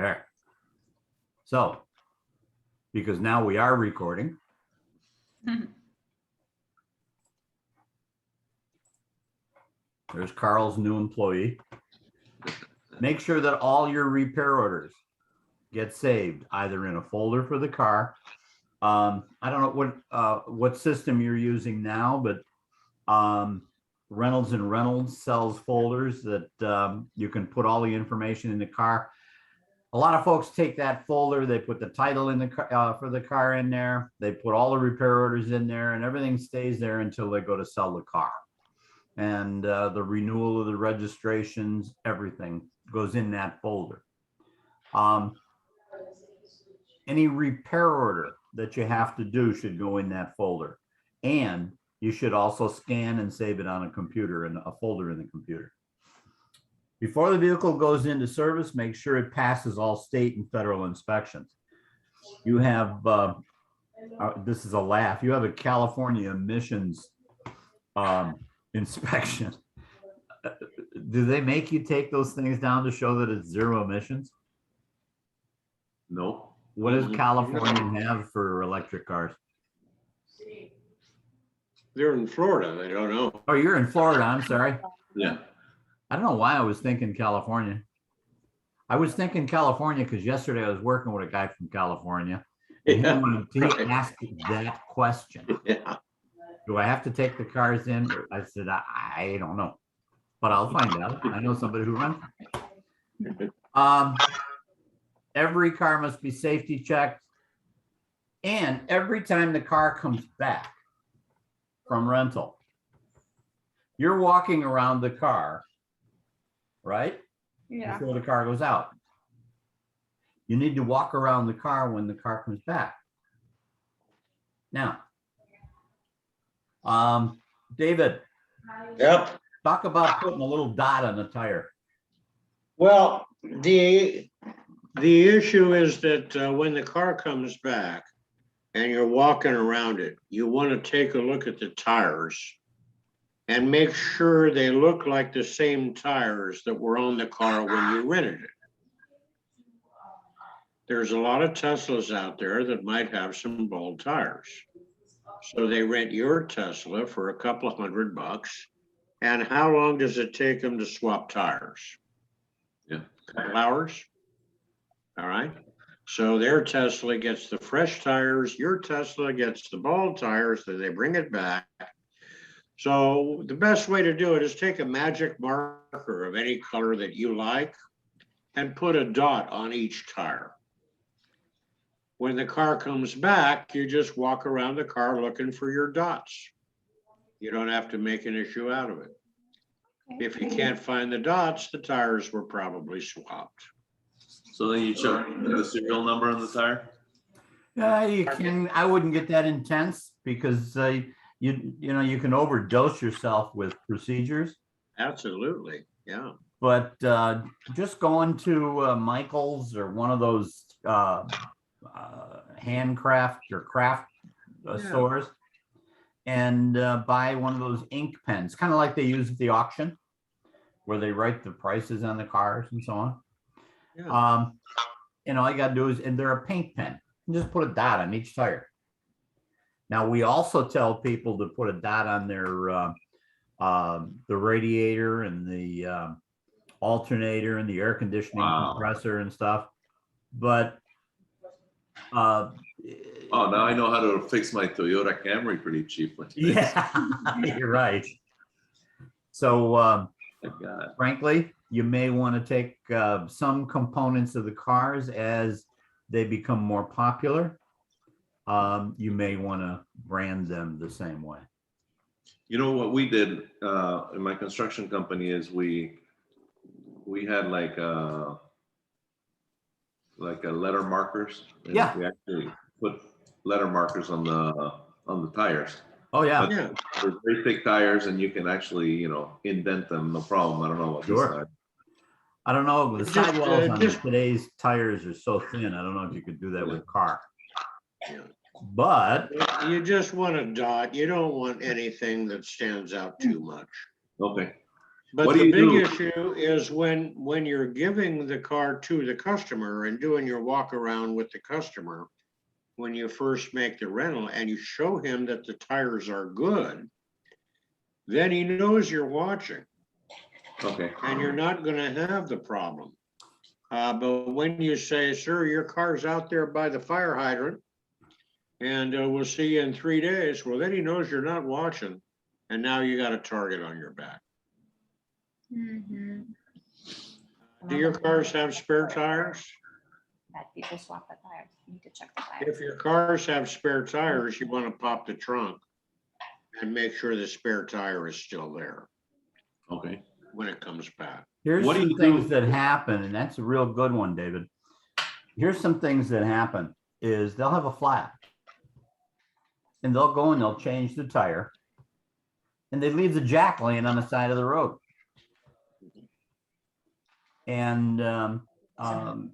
There. So, because now we are recording. There's Carl's new employee. Make sure that all your repair orders get saved either in a folder for the car. I don't know what system you're using now, but Reynolds and Reynolds sells folders that you can put all the information in the car. A lot of folks take that folder, they put the title in the for the car in there, they put all the repair orders in there, and everything stays there until they go to sell the car. And the renewal of the registrations, everything goes in that folder. Any repair order that you have to do should go in that folder. And you should also scan and save it on a computer, in a folder in the computer. Before the vehicle goes into service, make sure it passes all state and federal inspections. You have, this is a laugh, you have a California emissions inspection. Do they make you take those things down to show that it's zero emissions? No. What does California have for electric cars? They're in Florida. I don't know. Oh, you're in Florida. I'm sorry. Yeah. I don't know why I was thinking California. I was thinking California because yesterday I was working with a guy from California. And he asked that question. Yeah. Do I have to take the cars in? I said, I don't know, but I'll find out. I know somebody who runs. Every car must be safety checked. And every time the car comes back from rental, you're walking around the car, right? Yeah. Before the car goes out. You need to walk around the car when the car comes back. Now, David, Yep. talk about putting a little dot on the tire. Well, the issue is that when the car comes back and you're walking around it, you want to take a look at the tires and make sure they look like the same tires that were on the car when you rented it. There's a lot of Teslas out there that might have some bald tires. So they rent your Tesla for a couple of $100. And how long does it take them to swap tires? Yeah. A couple hours. All right. So their Tesla gets the fresh tires, your Tesla gets the bald tires, then they bring it back. So the best way to do it is take a magic marker of any color that you like and put a dot on each tire. When the car comes back, you just walk around the car looking for your dots. You don't have to make an issue out of it. If you can't find the dots, the tires were probably swapped. So then you check the serial number on the tire? You can. I wouldn't get that intense because you know you can overdose yourself with procedures. Absolutely, yeah. But just going to Michael's or one of those handcraft or craft stores and buy one of those ink pens, kind of like they use at the auction, where they write the prices on the cars and so on. Yeah. And all you got to do is, and they're a paint pen. You just put a dot on each tire. Now we also tell people to put a dot on their the radiator and the alternator and the air conditioning compressor and stuff. But oh, now I know how to fix my Toyota Camry pretty cheaply. yeah, you're right. So frankly, you may want to take some components of the cars as they become more popular. You may want to brand them the same way. You know what we did in my construction company is we had like a letter markers. And Yeah. we actually put letter markers on the tires. Oh yeah. Yeah. They're very thick tires, and you can actually, you know, indent them, no problem. I don't know what this Sure. side. I don't know. The Just, sidewalls on just- today's tires are so thin. I don't know if you could do that with a car. Yeah. But You just want a dot. You don't want anything that stands out too much. Okay. But What do the you big do? issue is when you're giving the car to the customer and doing your walk around with the customer, when you first make the rental and you show him that the tires are good, then he knows you're watching Okay, and you're not gonna have the problem. But when you say, sir, your car's out there by the fire hydrant and we'll see you in 3 days, well, then he knows you're not watching. And now you got a target on your back. Mhm. Do your cars have spare tires? That people swap the tires. You need to check the tires. If your cars have spare tires, you want to pop the trunk and make sure the spare tire is still there okay. when it comes back. Here's What do some you things do? that happen, and that's a real good one, David. Here's some things that happen is they'll have a flat. And they'll go and they'll change the tire. And they leave the jack laying on the side of the road. And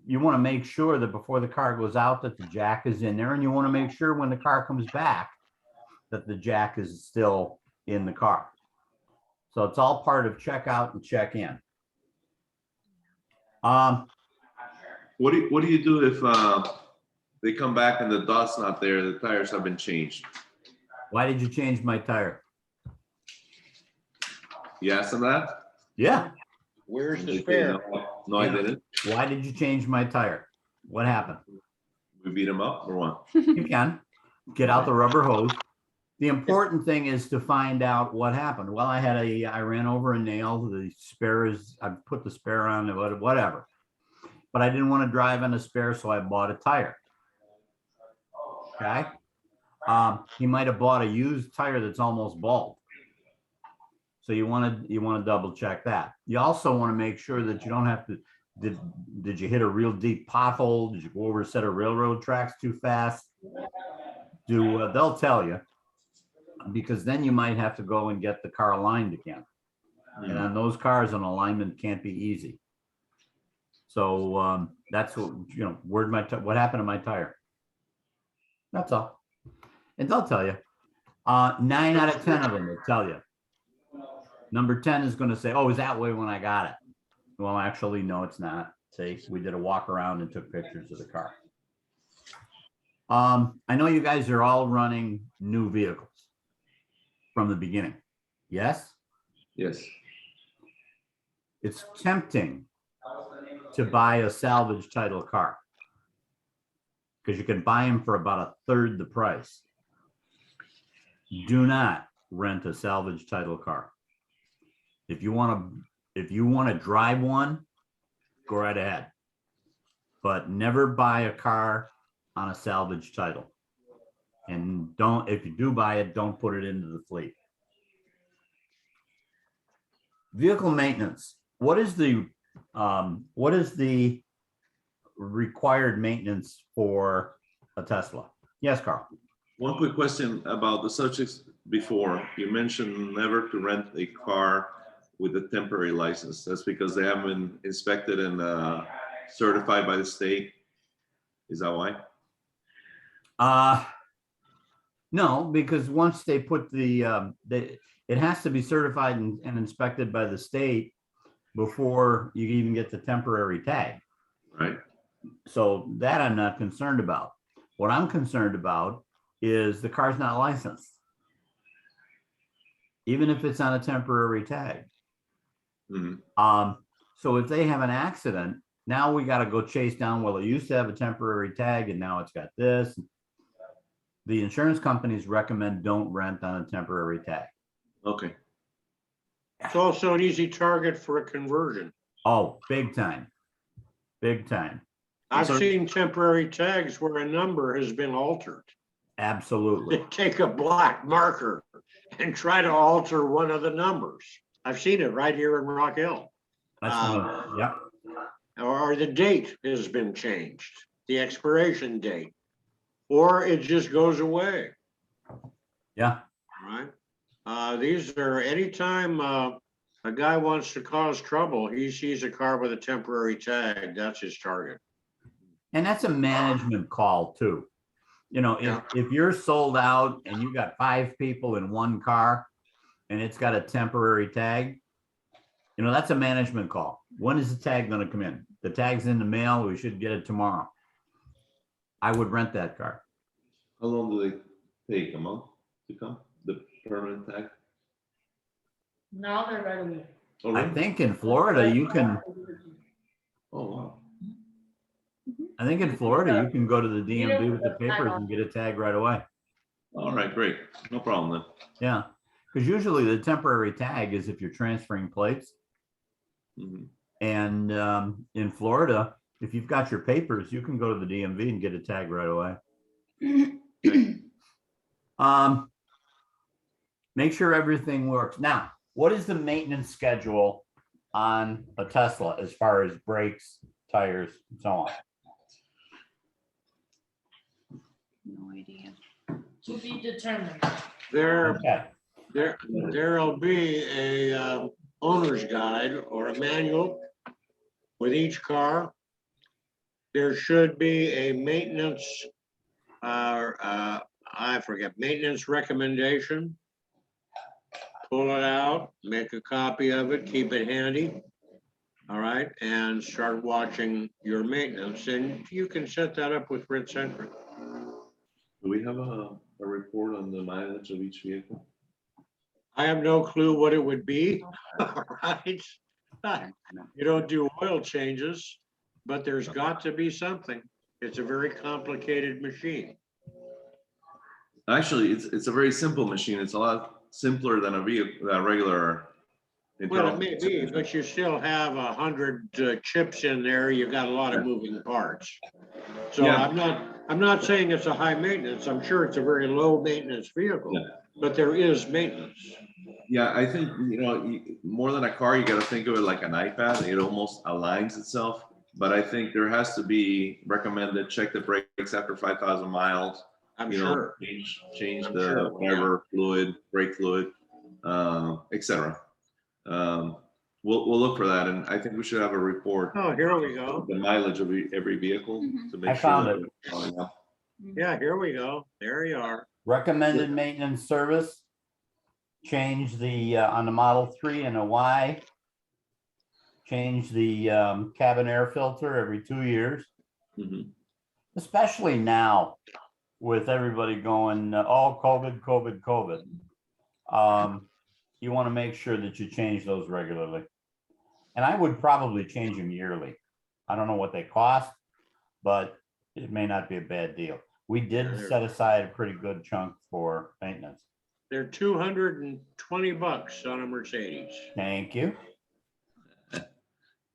you want to make sure that before the car goes out that the jack is in there. And you want to make sure when the car comes back that the jack is still in the car. So it's all part of check out and check in. What do you do if they come back and the dot's not there, the tires have been changed? Why did you change my tire? You asked them that? Yeah. Where's And the they say, spare? No, I Yeah. didn't. Why did you change my tire? What happened? We beat them up or what? You can get out the rubber hose. The important thing is to find out what happened. Well, I ran over a nail. The spare is, I put the spare on, whatever. But I didn't want to drive on a spare, so I bought a tire. Okay. He might have bought a used tire that's almost bald. So you want to double check that. You also want to make sure that you don't have to, did you hit a real deep pothole? Did you go over a set of railroad tracks too fast? They'll tell you, because then you might have to go and get the car aligned again. And on those cars, an alignment can't be easy. So that's what, what happened to my tire? That's all. And they'll tell you. 9 out of 10 of them will tell you. Number 10 is going to say, oh, is that way when I got it? Well, actually, no, it's not. See, we did a walk around and took pictures of the car. I know you guys are all running new vehicles from the beginning. Yes? Yes. It's tempting to buy a salvage title car because you can buy them for about a third the price. Do not rent a salvage title car. If you want to drive one, go right ahead. But never buy a car on a salvage title. And if you do buy it, don't put it into the fleet. Vehicle maintenance. What is the required maintenance for a Tesla? Yes, Carl. One quick question about the subjects before. You mentioned never to rent a car with a temporary license. That's because they haven't been inspected and certified by the state. Is that why? No, because once they put it has to be certified and inspected by the state before you even get the temporary tag. Right. So that I'm not concerned about. What I'm concerned about is the car's not licensed, even if it's on a temporary tag. Mm-hmm. So if they have an accident, now we got to go chase down, well, it used to have a temporary tag and now it's got this. The insurance companies recommend don't rent on a temporary tag. Okay. It's also an easy target for a conversion. Oh, big time. Big time. I've Sorry? seen temporary tags where a number has been altered. Absolutely. They take a black marker and try to alter one of the numbers. I've seen it right here in Rock Hill. That's one of them. Yep. Or the date has been changed, the expiration date, or it just goes away, Yeah. right? These are anytime a guy wants to cause trouble, he sees a car with a temporary tag, that's his target. And that's a management call too. Yeah. If you're sold out and you got 5 people in one car and it's got a temporary tag, You know, that's a management call. When is the tag gonna come in? The tag's in the mail, we should get it tomorrow. I would rent that car. How long do they take? A month to come? The permanent tag? Now they're right away. Oh, I really? think in Florida, you can, Oh, wow. I think in Florida, you can go to the DMV with the papers and get a tag right away. All right, great. No problem then. Yeah, because usually the temporary tag is if you're transferring plates. Mhm. And in Florida, if you've got your papers, you can go to the DMV and get a tag right away. Make sure everything works. Now, what is the maintenance schedule on a Tesla as far as brakes, tires, and so on? No idea. To be determined. Okay, There'll be a owner's guide or a manual with each car. There should be a maintenance, I forget, maintenance recommendation. Pull it out, make a copy of it, keep it handy. All right, and start watching your maintenance, and you can set that up with Red Centric. Do we have a report on the mileage of each vehicle? I have no clue what it would be, all right? You don't do oil changes, but there's got to be something. It's a very complicated machine. Actually, it's a very simple machine. It's a lot simpler than a vehicle, a regular. Well, internal it may combustion be, engine. but you still have 100 chips in there. You've got a lot of moving parts. So Yeah. I'm not saying it's a high maintenance. I'm sure it's a very low maintenance vehicle, Yeah. but there is maintenance. Yeah, I think, more than a car, you gotta think of it like an iPad. It almost aligns itself. But I think there has to be recommended, check the brakes after 5,000 miles. I'm you know, sure. change I'm the sure, whatever fluid, brake fluid, etc. We'll look for that, and I think we should have a report, Oh, here we go. the mileage of every vehicle Mhm. to I make sure found that it. we're following up. Yeah, here we go. There you are. recommended maintenance service. Change the, on the Model 3 and a Y. Change the cabin air filter every 2 years. Mhm. Especially now with everybody going, oh, COVID. You want to make sure that you change those regularly. And I would probably change them yearly. I don't know what they cost, but it may not be a bad deal. We did set aside a pretty good chunk for maintenance. They're $220 on a Mercedes. Thank you.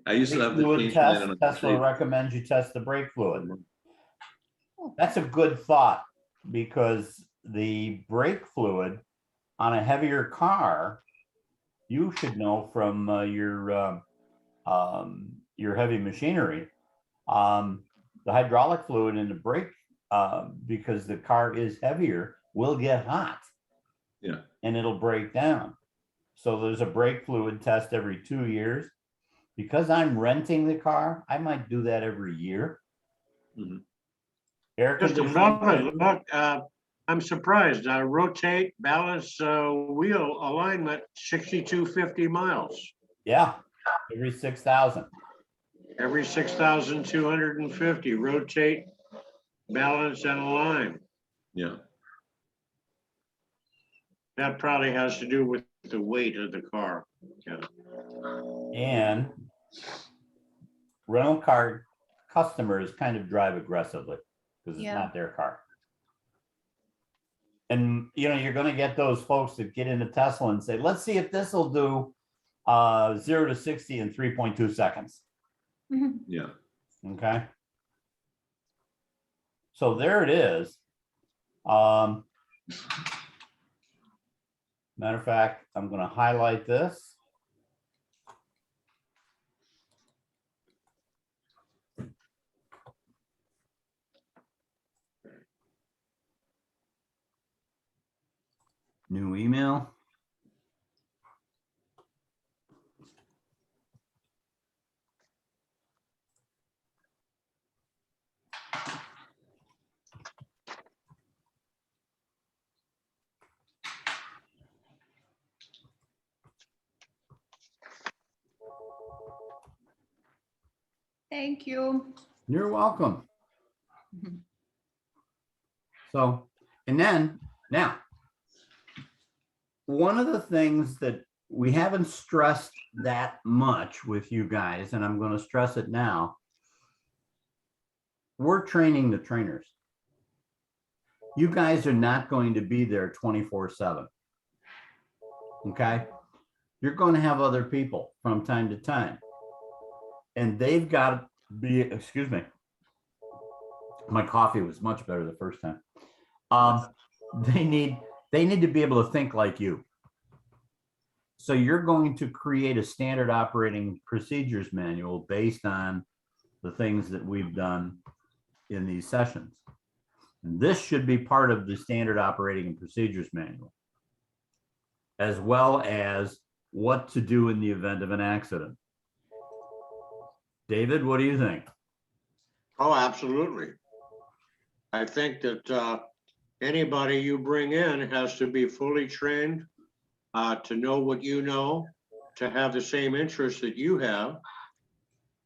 I used to have to Fluid change test, mine on a Tesla Mercedes. recommends you test the brake fluid. That's a good thought because the brake fluid on a heavier car, you should know from your heavy machinery, the hydraulic fluid in the brake, because the car is heavier, will get hot. Yeah. And it'll break down. So there's a brake fluid test every 2 years. Because I'm renting the car, I might do that every year. Mhm. Air Just conditioning. above it, look, I'm surprised. Rotate, balance, wheel alignment, 6,250 miles. Yeah, every 6,000. Every 6,250. Rotate, balance, and align. Yeah, That probably has to do with the weight of the car. Yeah. And rental car customers kind of drive aggressively because it's Yeah. not their car. And you're going to get those folks that get into Tesla and say, let's see if this will do 0 to 60 in 3.2 seconds. yeah. Okay. So there it is. Matter of fact, I'm going to highlight this. New email. Thank you. You're welcome. Mhm. So, and then now, one of the things that we haven't stressed that much with you guys, and I'm going to stress it now, we're training the trainers. You guys are not going to be there 24/7. Okay? You're going to have other people from time to time. And they've got to be, excuse me, my coffee was much better the first time. They need to be able to think like you. So you're going to create a standard operating procedures manual based on the things that we've done in these sessions. And this should be part of the standard operating and procedures manual, as well as what to do in the event of an accident. David, what do you think? Oh, absolutely. I think that anybody you bring in has to be fully trained to know what you know, to have the same interests that you have,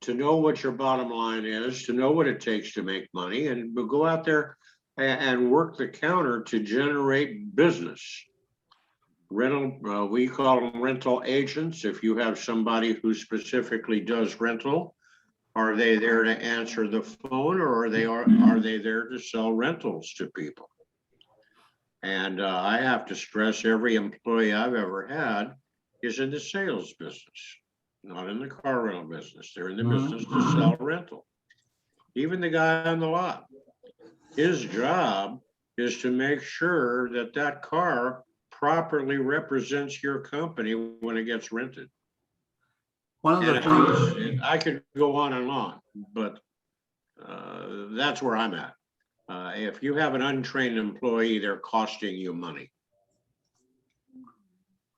to know what your bottom line is, to know what it takes to make money, and go out there and work the counter to generate business. Rental, we call them rental agents. If you have somebody who specifically does rental, are they there to answer the phone, or are they there to sell rentals to people? And I have to stress, every employee I've ever had is in the sales business, not in the car rental business. They're in the business to sell rental. Even the guy on the lot, his job is to make sure that that car properly represents your company when it gets rented. One of the things, I could go on and on, but that's where I'm at. If you have an untrained employee, they're costing you money.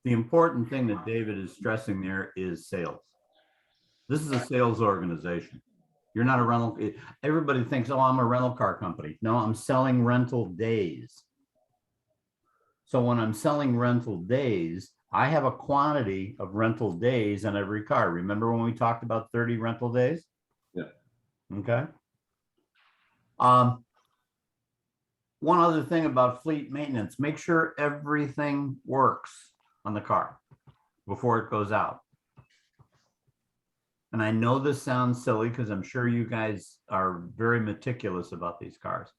the important thing that David is stressing there is sales. This is a sales organization. You're not a rental. Everybody thinks, oh, I'm a rental car company. No, I'm selling rental days. So when I'm selling rental days, I have a quantity of rental days on every car. Remember when we talked about 30 rental days? Yeah. Okay. One other thing about fleet maintenance, make sure everything works on the car before it goes out. And I know this sounds silly because I'm sure you guys are very meticulous about these cars.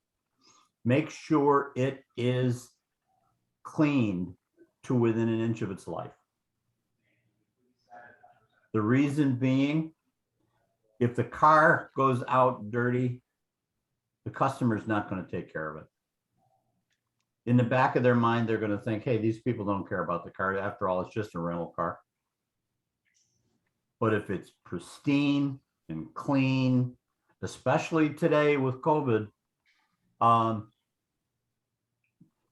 Make sure it is cleaned to within an inch of its life. The reason being, if the car goes out dirty, the customer's not going to take care of it. In the back of their mind, they're going to think, hey, these people don't care about the car. After all, it's just a rental car. But if it's pristine and clean, especially today with COVID,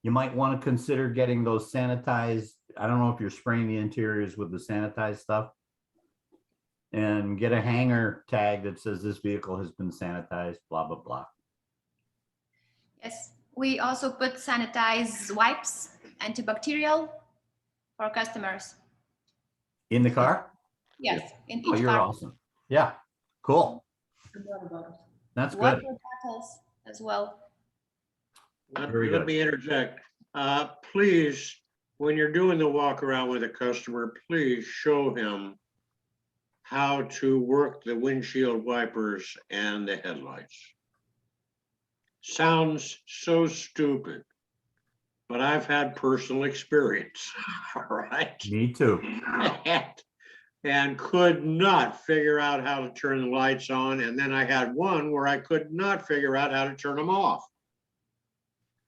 you might want to consider getting those sanitized. I don't know if you're spraying the interiors with the sanitized stuff, and get a hanger tag that says this vehicle has been sanitized, blah, blah, blah. Yes, we also put sanitized wipes, antibacterial for customers. In the car? Yes, in Oh, each you're car. awesome. Yeah, cool. Forgot about it. That's Water good. bottles as well. Very Let good. me interject. Please, when you're doing the walk around with a customer, please show him how to work the windshield wipers and the headlights. Sounds so stupid, but I've had personal experience, all right? Me too. And could not figure out how to turn the lights on. And then I had one where I could not figure out how to turn them off.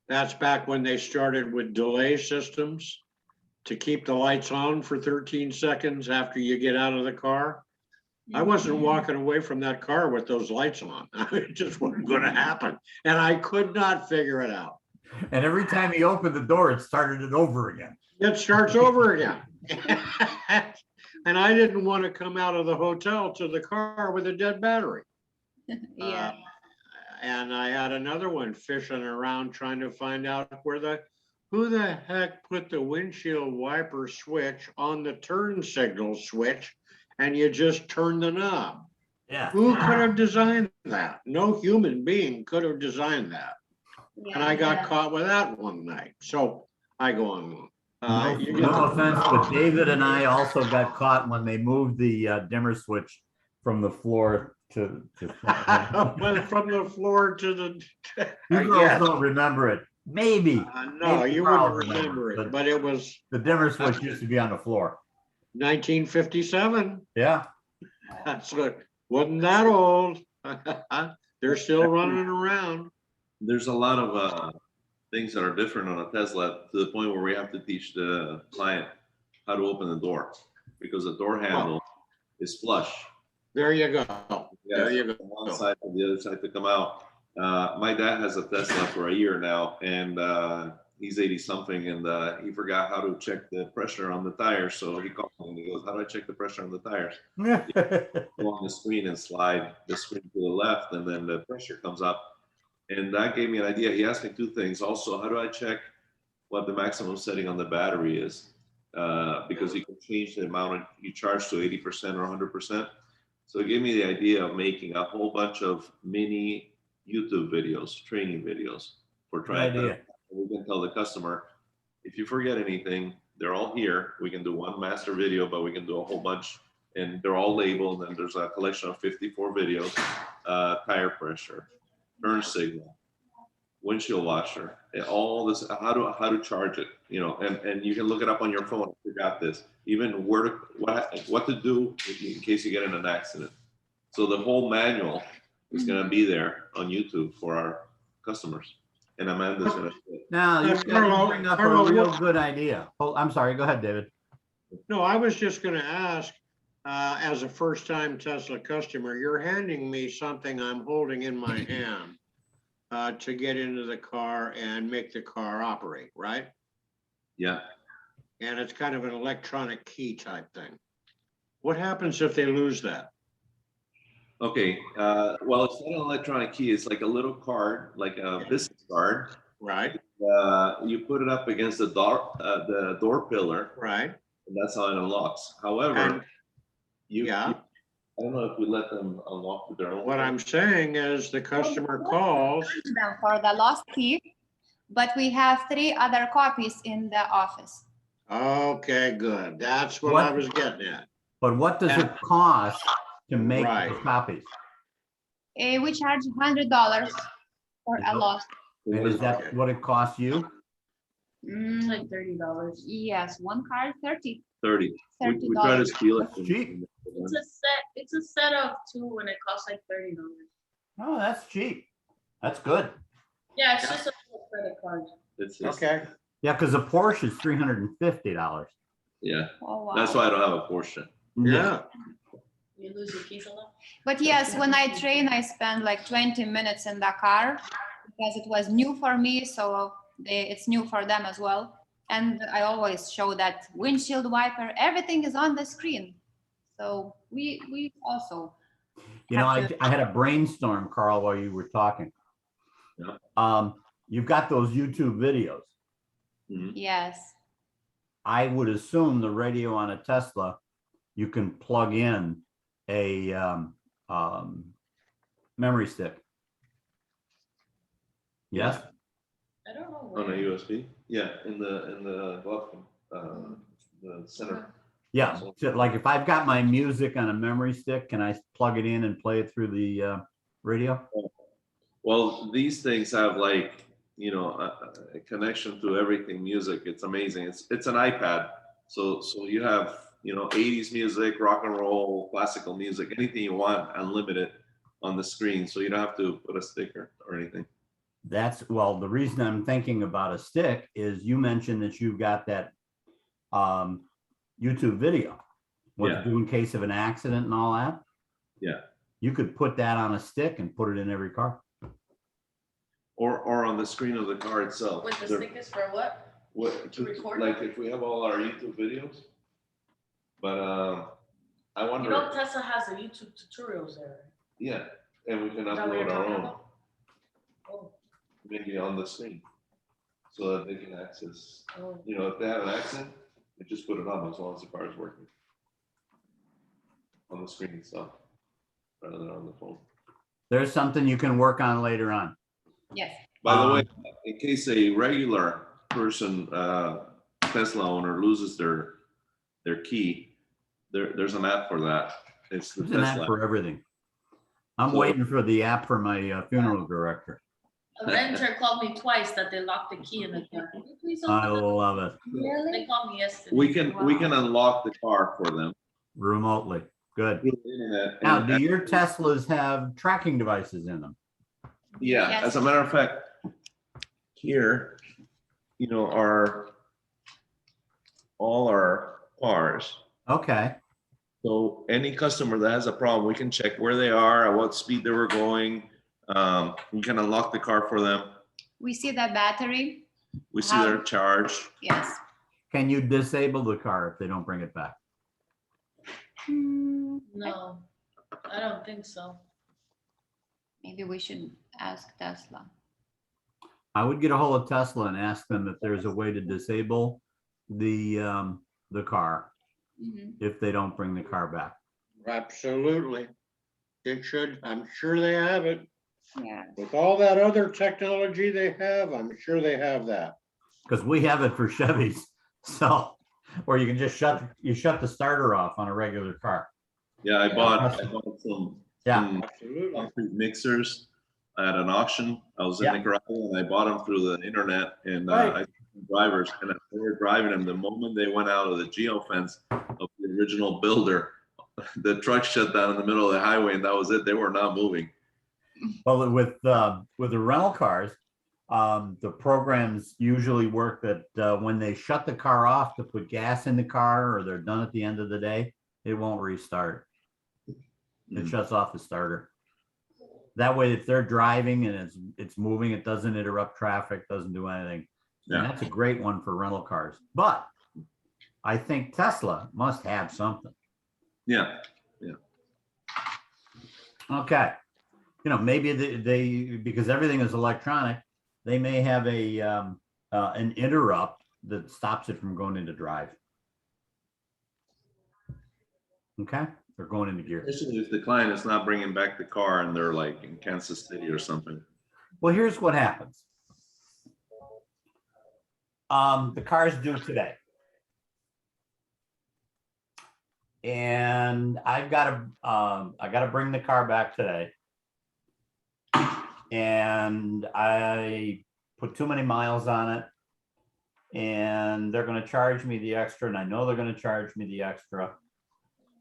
That's back when they started with delay systems to keep the lights on for 13 seconds after you get out of the car. I wasn't walking away from that car with those lights on. It just wasn't going to happen. And I could not figure it out. And every time he opened the door, it started it over again. It starts over again. And I didn't want to come out of the hotel to the car with a dead battery. Yeah. And I had another one fishing around trying to find out who the heck put the windshield wiper switch on the turn signal switch, and you just turn the knob. Yeah. Who could have designed that? No human being could have designed that. And I got caught with that one night. So I go on. No offense, but David and I also got caught when they moved the dimmer switch from the floor to. Went from the floor to the. You girls don't remember it. Maybe. No, Maybe you Carl wouldn't remember it, but but it was The dimmer switch used to be on the floor. 1957. Yeah. That's what, wasn't that old. They're still running around. There's a lot of things that are different on a Tesla to the point where we have to teach the client how to open the door because the door handle is flush. There you go. There you From go. one side to the other side to come out. My dad has a Tesla for a year now, and he's 80 something, and he forgot how to check the pressure on the tires. So he called me and he goes, "How do I check the pressure on the tires?" Go on the screen and slide the screen to the left, and then the pressure comes up. And that gave me an idea. He asked me two things. Also, how do I check what the maximum setting on the battery is? Because you can change the amount you charge to 80% or 100%. So it gave me the idea of making a whole bunch of mini YouTube videos, training videos for trying to. We can tell the customer, if you forget anything, they're all here. We can do one master video, but we can do a whole bunch, and they're all labeled. And there's a collection of 54 videos, tire pressure, turn signal, windshield washer, and all this, how to charge it, and you can look it up on your phone if you got this, even what to do in case you get in an accident. So the whole manual is going to be there on YouTube for our customers. And Amanda's going to. Now, you bring up a real good idea. Oh, I'm sorry. Go ahead, David. No, I was just gonna ask, as a first-time Tesla customer, you're handing me something I'm holding in my hand to get into the car and make the car operate, right? Yeah. And it's kind of an electronic key type thing. What happens if they lose that? Okay. Well, it's not an electronic key. It's like a little card, like a business card. Right, You put it up against the door pillar, right. and that's how it unlocks. However, And I don't know if we let them unlock with their own. what I'm saying is the customer calls. Them for the lost key, but we have 3 other copies in the office. Okay, good. That's what I was getting at. But what does it cost to make Right. the copies? We charge $100 for a lost. And is that what it costs you? It's like $30. Yes, one card, 30. 30. We try to $30. steal it. That's cheap. It's a set of 2 and it costs like $30. Oh, that's cheap. That's good. Yeah, it's just a credit card. It's Okay, Yeah, because a Porsche is $350. Yeah, Oh, wow. that's why I don't have a Porsche. yeah. You lose your keys a lot. But yes, when I train, I spend like 20 minutes in the car because it was new for me. So it's new for them as well. And I always show that windshield wiper, everything is on the screen. So we also. I had a brainstorm, Carl, while you were talking. Yeah. You've got those YouTube videos. Yes. I would assume the radio on a Tesla, you can plug in a memory stick. Yes? I don't know. On a where. USB? Yeah, in the glove, the center. Yeah, so like if I've got my music on a memory stick, can I plug it in and play it through the radio? Well, these things have like, a connection to everything music. It's amazing. It's an iPad. So you have, 80s music, rock and roll, classical music, anything you want, unlimited on the screen. So you don't have to put a sticker or anything. Well, the reason I'm thinking about a stick is you mentioned that you've got that YouTube video. What to do in case of an accident and all that. Yeah. You could put that on a stick and put it in every car. Or on the screen of the car itself. With the They're- stickers for what? To record? Like if we have all our YouTube videos. But I wonder. Tesla has the YouTube tutorials there. Yeah, and we can Is that what you're upload our talking own, about? Oh, maybe on the screen, so that they can access. oh. If they have an accident, they just put it on as long as the car is working on the screen itself. rather than on the phone. There's something you can work on later on. Yes. By the way, in case a regular person, Tesla owner loses their key, there's an app for that. It's the There's an app Tesla. for everything. I'm So- waiting for the app for my funeral director. A renter called me twice that they locked the key in the car. Can you please I open love it. They called me yesterday. We can unlock the car for them Remotely. Good. through the internet. Now, and- do your Teslas have tracking devices in them? Yeah, Yes. as a matter of fact, here, are all our cars. Okay. So any customer that has a problem, we can check where they are, at what speed they were going. We can unlock the car for them. We see the battery. We see their charge. Yes. Can you disable the car if they don't bring it back? No, I don't think so. Maybe we should ask Tesla. I would get a hold of Tesla and ask them if there's a way to disable the car Mhm. if they don't bring the car back. Absolutely. It should, I'm sure they have it. Yeah. With all that other technology they have, I'm sure they have that. Because we have it for Chevys. So, or you can just shut the starter off on a regular car. Yeah, I bought some Yeah. Absolutely. concrete mixers at an auction. I was in Nicaragua and I bought them through the internet and Right. I drivers, and as they were driving them, the moment they went out of the geofence of the original builder, the truck shut down in the middle of the highway and that was it. They were not moving. Well, with the rental cars, the programs usually work that when they shut the car off to put gas in the car or they're done at the end of the day, it won't restart. It Mhm. shuts off the starter. That way, if they're driving and it's moving, it doesn't interrupt traffic, doesn't do anything. And Yeah. that's a great one for rental cars. But I think Tesla must have something. Yeah. Okay. Maybe they because everything is electronic, they may have an interrupt that stops it from going into drive. Okay, they're going into gear. Especially if the client is not bringing back the car and they're like in Kansas City or something. Well, here's what happens. The car's due today. And I gotta bring the car back today. And I put too many miles on it. And they're gonna charge me the extra, and I know they're gonna charge me the extra.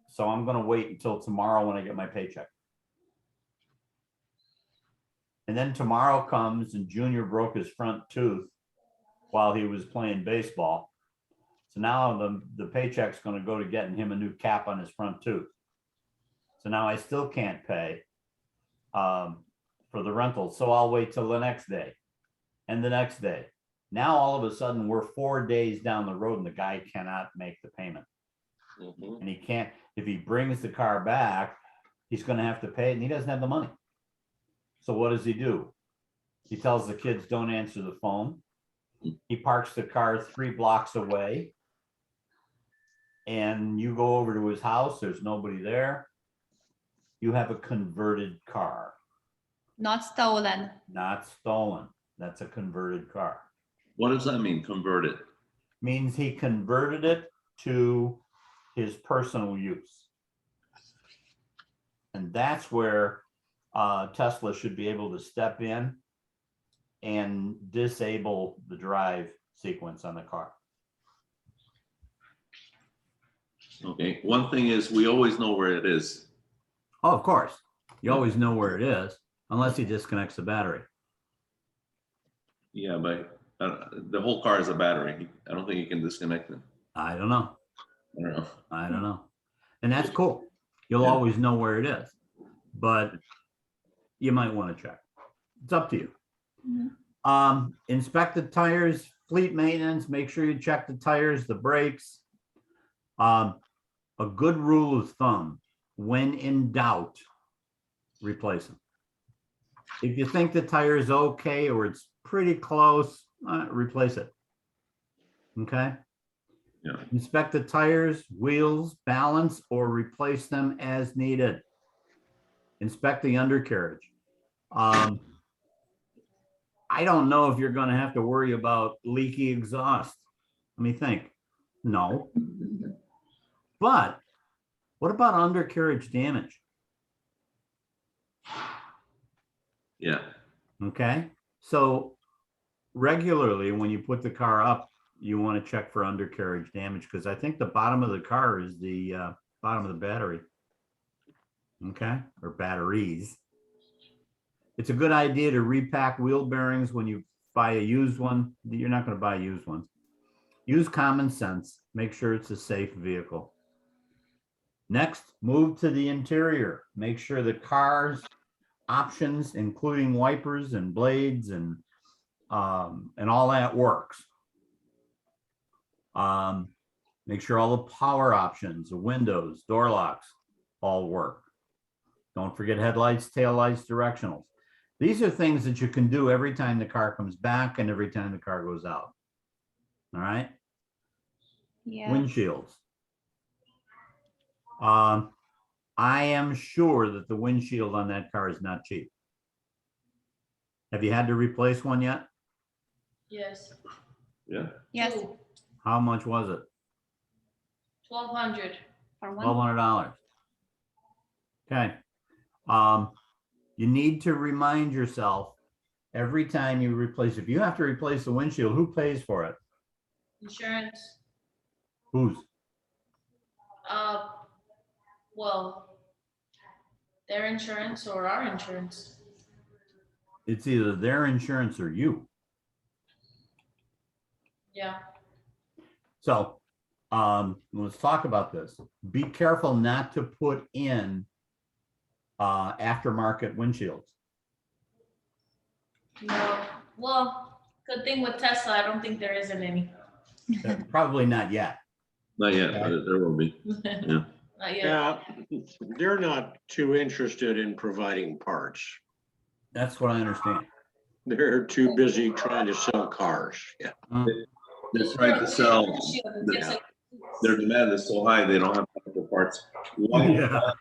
So I'm gonna wait until tomorrow when I get my paycheck. And then tomorrow comes and Junior broke his front tooth while he was playing baseball. So now the paycheck's gonna go to getting him a new cap on his front tooth. So now I still can't pay for the rental. So I'll wait till the next day and the next day. Now, all of a sudden, we're 4 days down the road and the guy cannot make the payment. Mhm. And he can't, if he brings the car back, he's gonna have to pay it and he doesn't have the money. So what does he do? He tells the kids, don't answer the phone. He parks the car 3 blocks away. And you go over to his house, there's nobody there. You have a converted car, Not stolen. not stolen. That's a converted car. What does that mean, converted? Means he converted it to his personal use. And that's where Tesla should be able to step in and disable the drive sequence on the car. Okay, one thing is we always know where it is. Oh, of course. You always know where it is, unless he disconnects the battery. Yeah, but the whole car is a battery. I don't think you can disconnect it. I don't know. I don't know. I don't know. And that's cool. You'll Yeah. always know where it is, but you might want to check. It's up to you. Inspect the tires, fleet maintenance, make sure you check the tires, the brakes. A good rule of thumb, when in doubt, replace them. If you think the tire is okay or it's pretty close, replace it. Okay? Yeah. Inspect the tires, wheels, balance, or replace them as needed. Inspect the undercarriage. I don't know if you're gonna have to worry about leaky exhaust. Let me think. No. But what about undercarriage damage? Yeah, Okay, so regularly when you put the car up, you want to check for undercarriage damage because I think the bottom of the car is the bottom of the battery. Okay, or batteries. It's a good idea to repack wheel bearings when you buy a used one. You're not going to buy used ones. Use common sense. Make sure it's a safe vehicle. Next, move to the interior. Make sure the car's options, including wipers and blades and all that works. Make sure all the power options, the windows, door locks, all work. Don't forget headlights, taillights, directionals. These are things that you can do every time the car comes back and every time the car goes out. All right. Yeah. Windshields. I am sure that the windshield on that car is not cheap. Have you had to replace one yet? Yes. yeah. Yes, Two, How much was it? 1,200. for one. $1,200. Okay. You need to remind yourself every time you replace, if you have to replace the windshield, who pays for it? Insurance. Who's? Well, their insurance or our insurance. It's either their insurance or you. Yeah. So let's talk about this. Be careful not to put in aftermarket windshields. No. Well, good thing with Tesla, I don't think there isn't any. Probably not yet. Not yet, Okay. but there will be. Not yet. Yeah, they're not too interested in providing parts. That's what I understand. They're too busy trying to sell cars. Yeah. They're trying to sell, Yeah. their demand is so high, they don't have the parts. Why Yeah. not?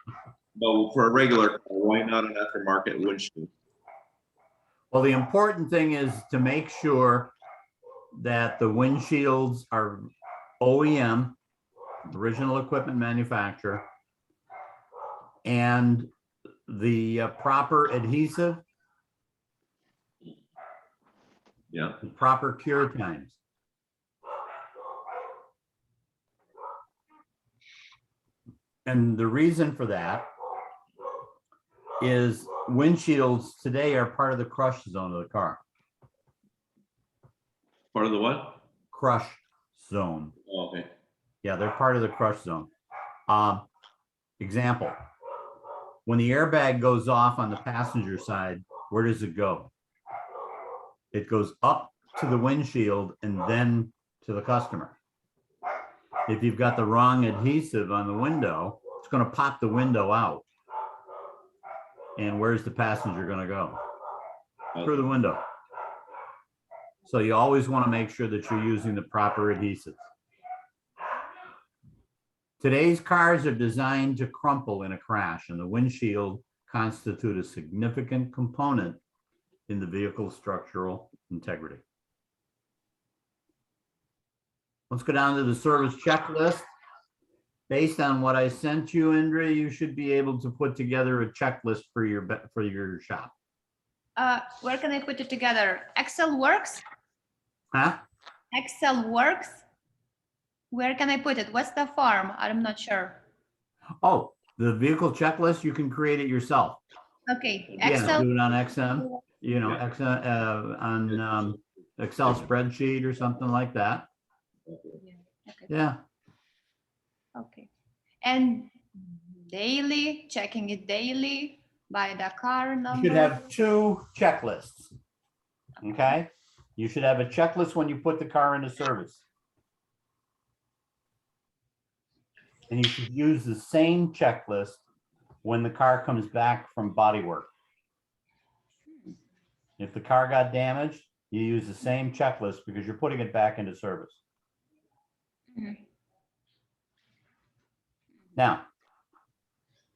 But for a regular car, why not an aftermarket windshield? Well, the important thing is to make sure that the windshields are OEM, original equipment manufacturer, and the proper adhesive, Yeah, the proper cure times. And the reason for that is windshields today are part of the crush zone of the car. part of the what? Crush zone. Oh, okay. Yeah, they're part of the crush zone. Example, when the airbag goes off on the passenger side, where does it go? It goes up to the windshield and then to the customer. If you've got the wrong adhesive on the window, it's going to pop the window out. And where's the passenger going to go? Through the window. So you always want to make sure that you're using the proper adhesives. Today's cars are designed to crumple in a crash, and the windshield constitute a significant component in the vehicle's structural integrity. Let's go down to the service checklist. Based on what I sent you, Indra, you should be able to put together a checklist for your shop. Where can I put it together? Excel works? Huh? Excel works? Where can I put it? What's the form? I'm not sure. Oh, the vehicle checklist, you can create it yourself. Okay, Yeah, Excel. do it on XM, Yeah. XM, on Excel spreadsheet or something like that. Okay. Yeah, Okay. And daily, checking it daily by the car you number. should have 2 checklists. Okay? You should have a checklist when you put the car into service. And you should use the same checklist when the car comes back from body work. If the car got damaged, you use the same checklist because you're putting it back into service. Mhm. Now,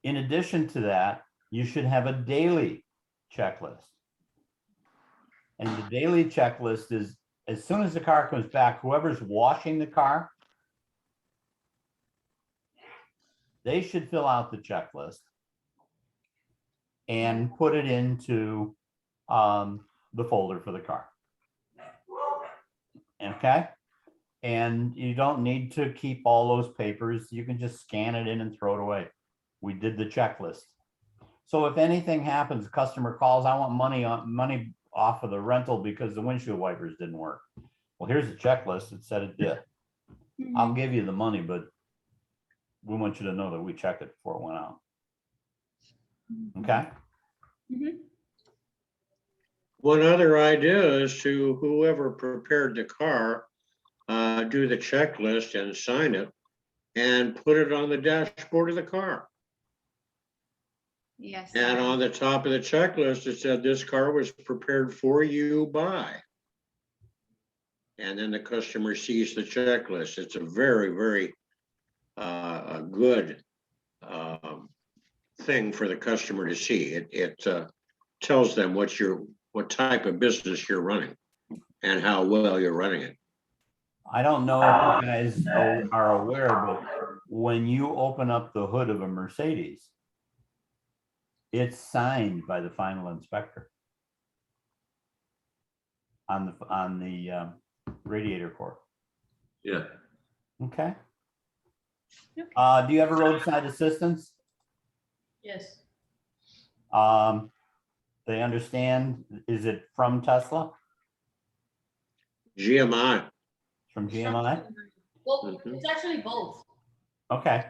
in addition to that, you should have a daily checklist. And the daily checklist is, as soon as the car comes back, whoever's washing the car, they should fill out the checklist and put it into the folder for the car. Okay? And you don't need to keep all those papers. You can just scan it in and throw it away. We did the checklist. So if anything happens, customer calls, I want money money off of the rental because the windshield wipers didn't work. Well, here's a checklist that said it did. I'll give you the money, but we want you to know that we checked it before it went out. Okay? Mhm. One other idea is to whoever prepared the car, do the checklist and sign it and put it on the dashboard of the car. Yes. And on the top of the checklist, it said this car was prepared for you by. And then the customer sees the checklist. It's a very, very a good thing for the customer to see. It tells them what type of business you're running and how well you're running it. I don't know if you guys are aware, but when you open up the hood of a Mercedes, it's signed by the final inspector on the radiator core. Yeah. Okay. Okay. Do you have a roadside assistance? Yes. They understand, is it from Tesla, GMI. from GMI? Well, it's actually both. Okay,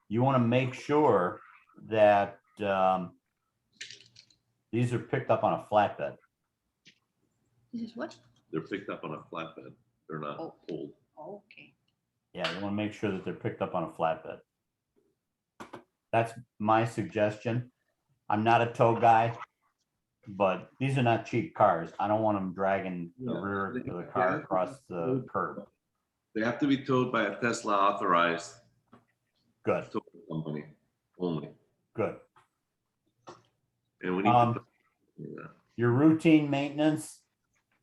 you want to make sure that these are picked up on a flatbed. This is what? They're picked up on a flatbed. They're not Oh. pulled. Okay. Yeah, you want to make sure that they're picked up on a flatbed. That's my suggestion. I'm not a tow guy, but these are not cheap cars. I don't want them dragging the Yeah. rear of the car across the curb. They have to be towed by a Tesla authorized Good, tow company only. good. And we need Um, to. Yeah. Your routine maintenance,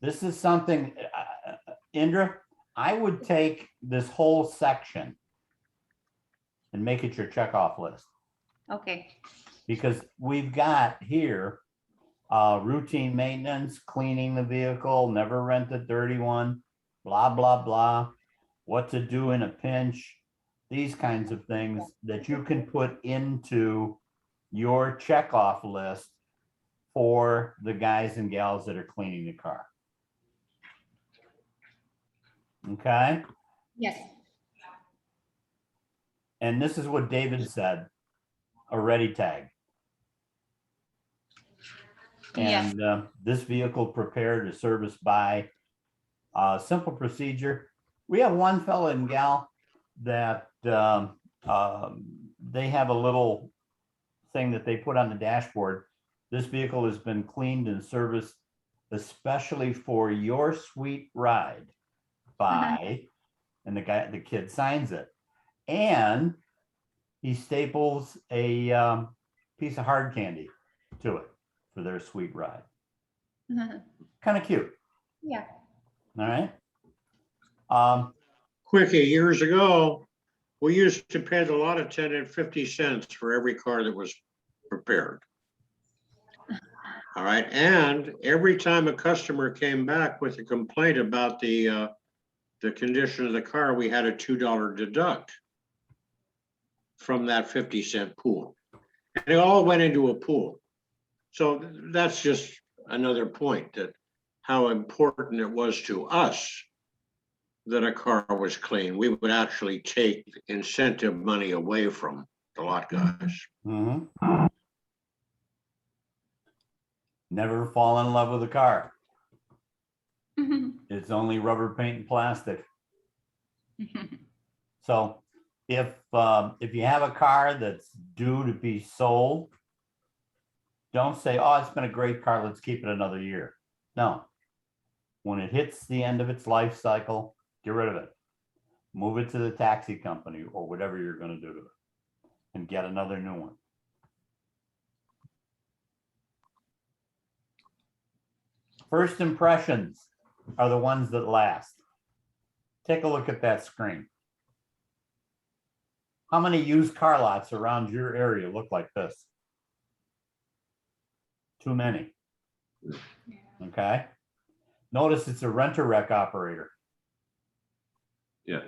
this is something, Indra, I would take this whole section and make it your checkoff list, Okay. because we've got here routine maintenance, cleaning the vehicle, never rent a dirty one, blah, blah, blah, what to do in a pinch, these kinds of things that you can put into your checkoff list for the guys and gals that are cleaning the car. Okay, Yes. and this is what David said, a ready tag. Yes. And this vehicle prepared to service by simple procedure. We have one fella and gal that they have a little thing that they put on the dashboard. This vehicle has been cleaned and serviced especially for your sweet ride by, and the kid signs it. And he staples a piece of hard candy to it for their sweet ride. Kind of cute. Yeah. All right. Quickie, years ago, we used to pay the lot attendant 50 cents for every car that was prepared. All right, and every time a customer came back with a complaint about the condition of the car, we had a $2 deduct from that 50-cent pool. And it all went into a pool. So that's just another point, that how important it was to us that a car was clean. We would actually take incentive money away from the lot guys. Mm-hmm. Never fall in love with a car. It's only rubber paint and plastic. So if you have a car that's due to be sold, don't say, oh, it's been a great car, let's keep it another year. No. When it hits the end of its life cycle, get rid of it. Move it to the taxi company or whatever you're going to do to it and get another new one. First impressions are the ones that last. Take a look at that screen. How many used car lots around your area look like this? Too many. Okay. Notice it's a rent-a-wreck operator. Yeah.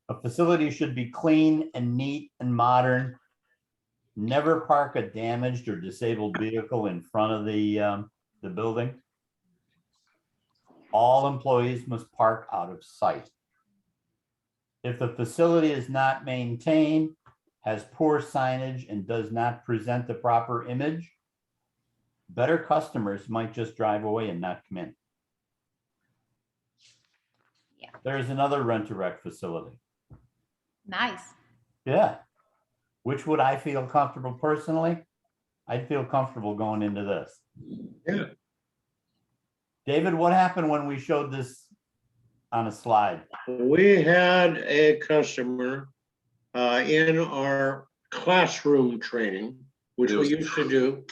A facility should be clean and neat and modern. Never park a damaged or disabled vehicle in front of the building. All employees must park out of sight. If the facility is not maintained, has poor signage, and does not present the proper image, better customers might just drive away and not come in. Yeah. There's another rent-a-wreck facility. Nice. Yeah. Which would I feel comfortable personally? I'd feel comfortable going into this. Yeah. David, what happened when we showed this on a slide? We had a customer in our classroom training, which we used to do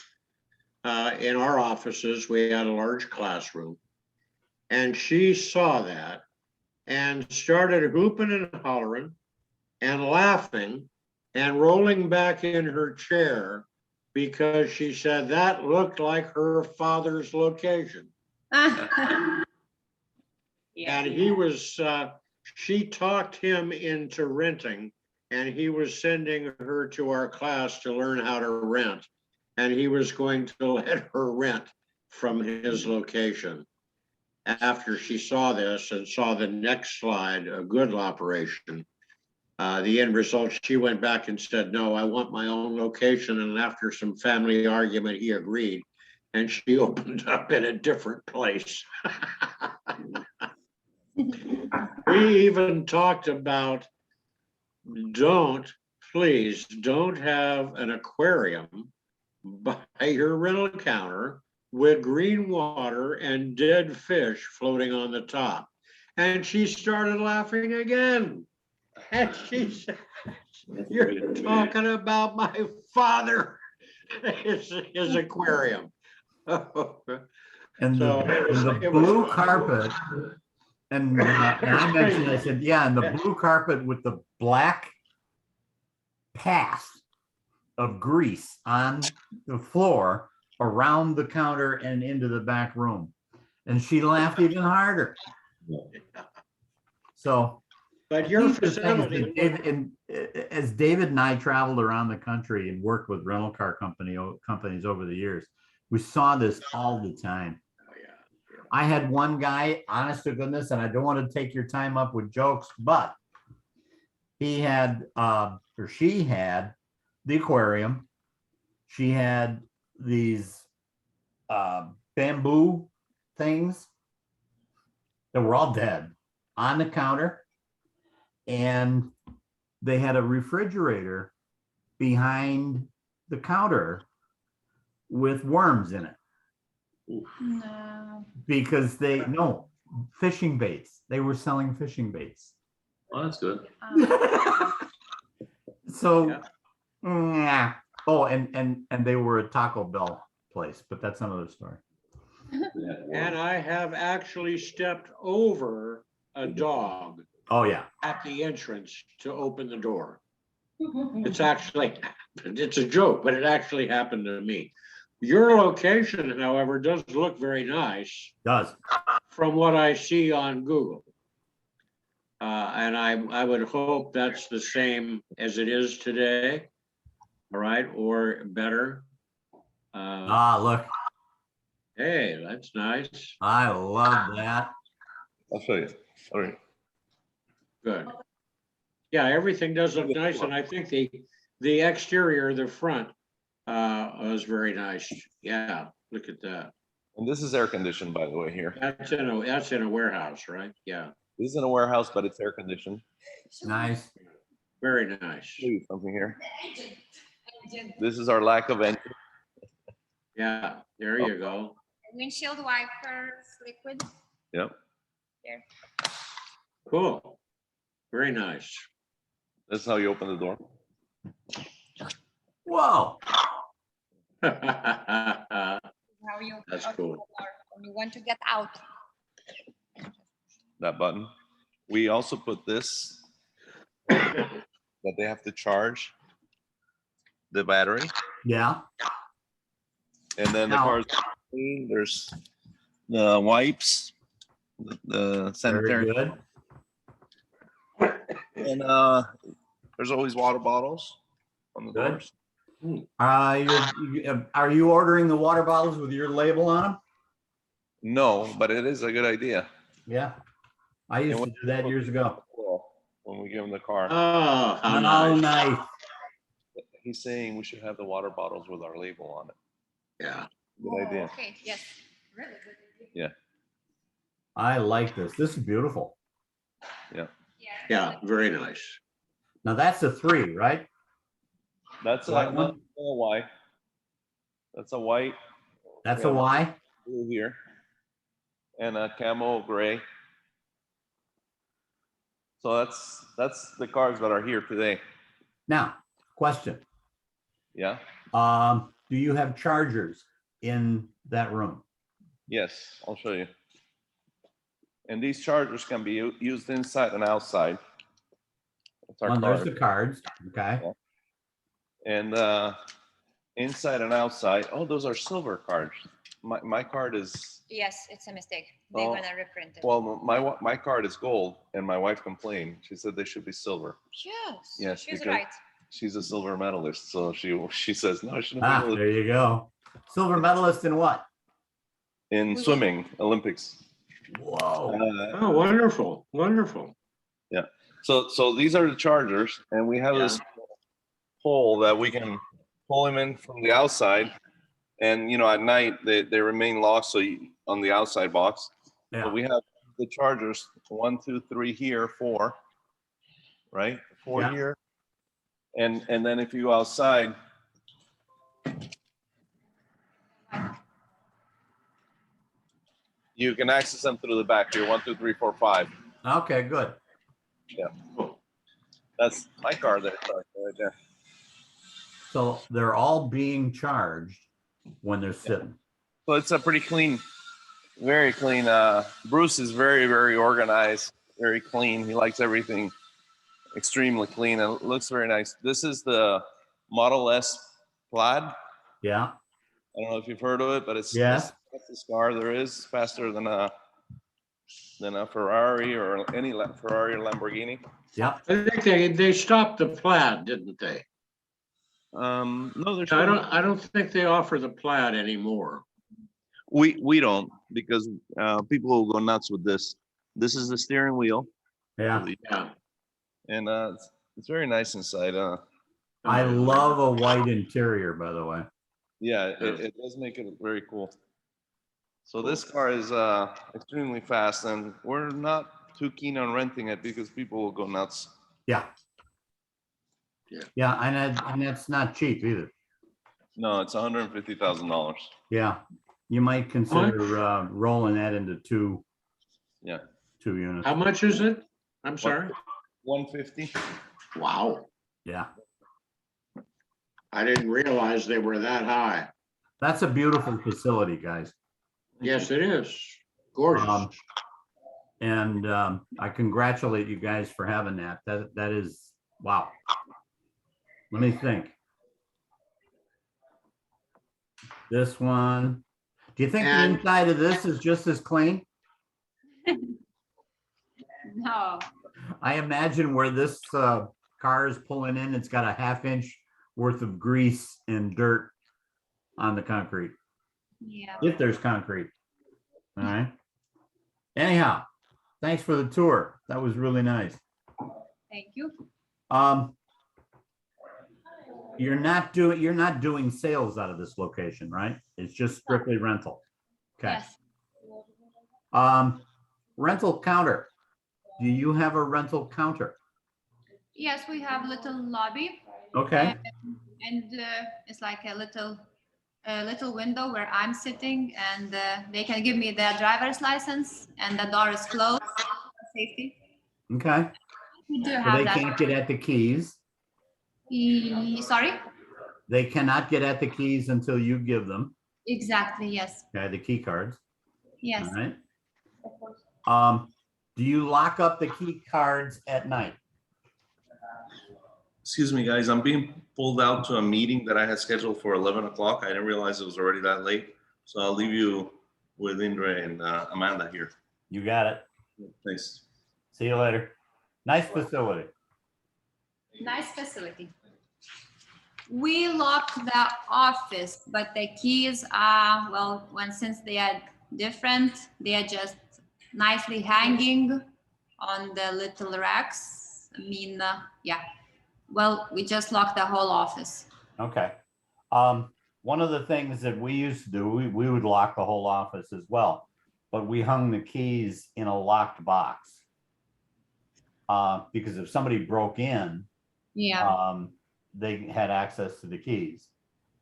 in our offices. We had a large classroom. And she saw that and started whooping and hollering and laughing and rolling back in her chair because she said that looked like her father's location. And he was, she talked him into renting, and he was sending her to our class to learn how to rent. And he was going to let her rent from his location. After she saw this and saw the next slide, a good operation, the end result, she went back and said, no, I want my own location. And after some family argument, he agreed. And she opened up in a different place. We even talked about please don't have an aquarium by your rental counter with green water and dead fish floating on the top. And she started laughing again. And she said, you're talking about my father, his aquarium. And So it was- the it was blue fun. carpet, and I mentioned, I said, yeah, and the blue carpet with the black path of grease on the floor around the counter and into the back room. And she laughed even harder. So. But your these are things facility, that David- and, as David and I traveled around the country and worked with rental car companies over the years, we saw this all the time. I had one guy, honest to goodness, and I don't want to take your time up with jokes, but he had, or she had the aquarium. She had these bamboo things that were all dead on the counter. And they had a refrigerator behind the counter with worms in it. No. Because fishing baits. They were selling fishing baits. Well, that's good. So, yeah. Oh, and they were a Taco Bell place, but that's another story. and I have actually stepped over a dog Oh, yeah. at the entrance to open the door. It's actually happened. It's a joke, but it actually happened to me. Your location, however, does look very nice Does. from what I see on Google. And I would hope that's the same as it is today, all right, or better. Look, Hey, that's nice. I love that. I'll show you. All right. Good. Yeah, everything does look nice, and I think the exterior, the front, was very nice. Yeah, look at that. And this is air conditioned, by the way, here. That's in a warehouse, right? Yeah, This is in a warehouse, but it's air conditioned. Nice. very nice. Show you something here. This is our lack of engine. Yeah, there you go. Windshield wipers, liquid. Yep. Cool. Very nice. That's how you open the door. Whoa. How you That's open cool. the door. when you want to get out. That button. We also put this that they have to charge the battery, Yeah, and then the Now- car's clean. There's the wipes, the very sanitary, good. and there's always water bottles on the Good. doors. Are you ordering the water bottles with your label on them? No, but it is a good idea. Yeah. I used to do that years ago. When we give them the car, Oh, how Oh, nice. nice. he's saying we should have the water bottles with our label on it. Yeah. Good idea. Okay, yes, really good. I like this. This is beautiful. Yeah, very nice. Now that's a 3, right? That's White a one? white. That's a white That's Yeah. a Y. blue here, and a camo gray. So that's the cars that are here today. Now, question. Yeah. Do you have chargers in that room? Yes, I'll show you. And these chargers can be used inside and outside. That's our Well, there's card. the cards. Okay. And inside and outside. Oh, those are silver cards. My card is, Yes, it's a mistake. They're Oh, gonna reprint it. well, my card is gold, and my wife complained. She said they should be silver. Yes, Yes, she's because- right. She's a silver medalist, so she says no, it shouldn't Ah, be there you go. Silver medalist in what? in swimming Olympics. Whoa. Oh, wonderful, wonderful. So these are the chargers, and we have this hole that we can pull them in from the outside. And at night they remain locked, so on the outside box. Yeah. But we have the chargers 1, 2, 3 here, 4, right? 4 Yeah. here, and then if you go outside, you can access them through the back here. 1, 2, 3, 4, 5. Okay, good. That's my car there, right there. So they're all being charged when they're sitting. So it's a pretty clean, very clean. Bruce is very, very organized, very clean. He likes everything extremely clean, and it looks very nice. This is the Model S Plaid. Yeah. I don't know if you've heard of it, but it's Yes. the fastest car there is, faster than a Ferrari or any Ferrari or Lamborghini. Yep. I think they stopped the Plaid, didn't they? No, there's I don't think they offer the Plaid anymore. we don't, because people will go nuts with this. This is the steering wheel, Yeah. Yeah. and it's very nice inside. I love a white interior, by the way. Yeah, it does make it very cool. So this car is extremely fast, and we're not too keen on renting it because people will go nuts. Yeah. Yeah. Yeah, and that's not cheap either. No, it's $150,000. Yeah. You might consider rolling that into two Yeah, units. How much is it? I'm sorry. 150. Wow. Yeah. I didn't realize they were that high. That's a beautiful facility, guys. Yes, it is. Gorgeous. And I congratulate you guys for having that. That is, wow. Let me think. This one, do you think the And- inside of this is just as clean? No, I imagine where this car is pulling in, it's got a 1/2 inch worth of grease and dirt on the concrete, yeah. if there's concrete. All right. Anyhow, thanks for the tour. That was really nice. Thank you. You're not doing sales out of this location, right? It's just strictly rental. Okay. Yes. Rental counter. Do you have a rental counter? Yes, we have little lobby. Okay. And it's like a little window where I'm sitting, and they can give me their driver's license, and the door is closed for safety. Okay. We do So have they that. can't get at the keys. Sorry? They cannot get at the keys until you give them, Exactly, yes. okay, the key cards. Yes. All right. Of course. Do you lock up the key cards at night? Excuse me, guys, I'm being pulled out to a meeting that I had scheduled for 11 o'clock. I didn't realize it was already that late. So I'll leave you with Indra and Amanda here. You got it. Thanks. See you later. Nice facility. Nice facility. We lock the office, but the keys are, well, since they are different, they are just nicely hanging on the little racks. I mean, yeah. Well, we just locked the whole office. Okay. One of the things that we used to do, we would lock the whole office as well, but we hung the keys in a locked box. Because if somebody broke in, Yeah. they had access to the keys.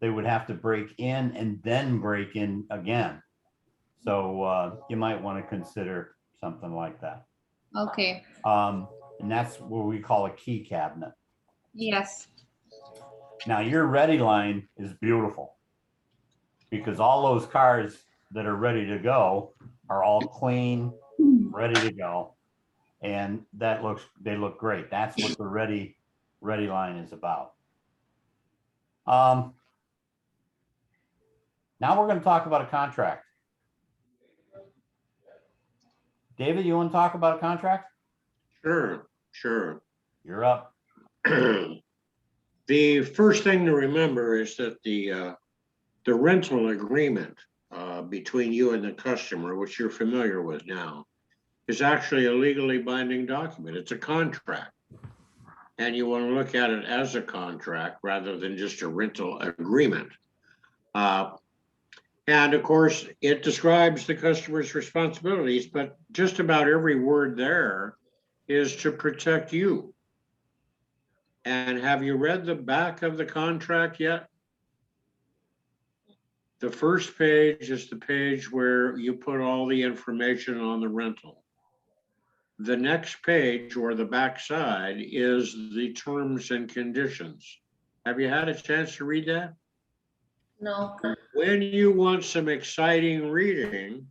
They would have to break in and then break in again. So you might want to consider something like that. Okay. And that's what we call a key cabinet. Yes. Now your ready line is beautiful because all those cars that are ready to go are all clean, ready to go. And they look great. That's what the ready line is about. Now we're going to talk about a contract. David, you want to talk about a contract? Sure. You're up. The first thing to remember is that the rental agreement between you and the customer, which you're familiar with now, is actually a legally binding document. It's a contract. And you want to look at it as a contract rather than just a rental agreement. And of course, it describes the customer's responsibilities, but just about every word there is to protect you. And have you read the back of the contract yet? The first page is the page where you put all the information on the rental. The next page, or the back side, is the terms and conditions. Have you had a chance to read that? No. When you want some exciting reading,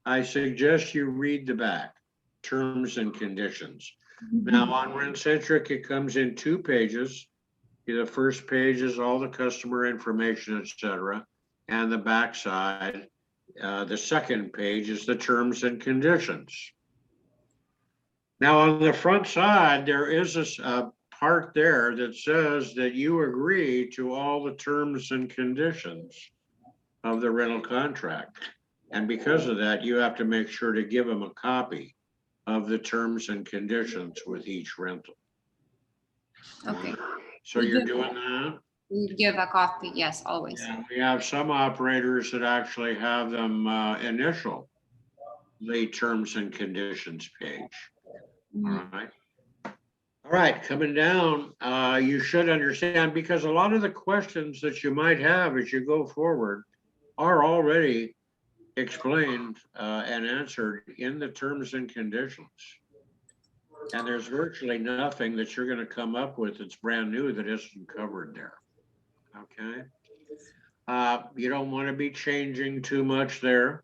I suggest you read the back, terms and conditions. Now on Rentcentric, it comes in 2 pages. The first page is all the customer information, etc. And the back side, the second page is the terms and conditions. Now on the front side, there is a part there that says that you agree to all the terms and conditions of the rental contract. And because of that, you have to make sure to give them a copy of the terms and conditions with each rental. Okay. So you're doing that? We give a copy. Yes, always. And we have some operators that actually have them initial the terms and conditions page. Mhm. All right, coming down, you should understand, because a lot of the questions that you might have as you go forward are already explained and answered in the terms and conditions. And there's virtually nothing that you're going to come up with that's brand new that isn't covered there. Okay. You don't want to be changing too much there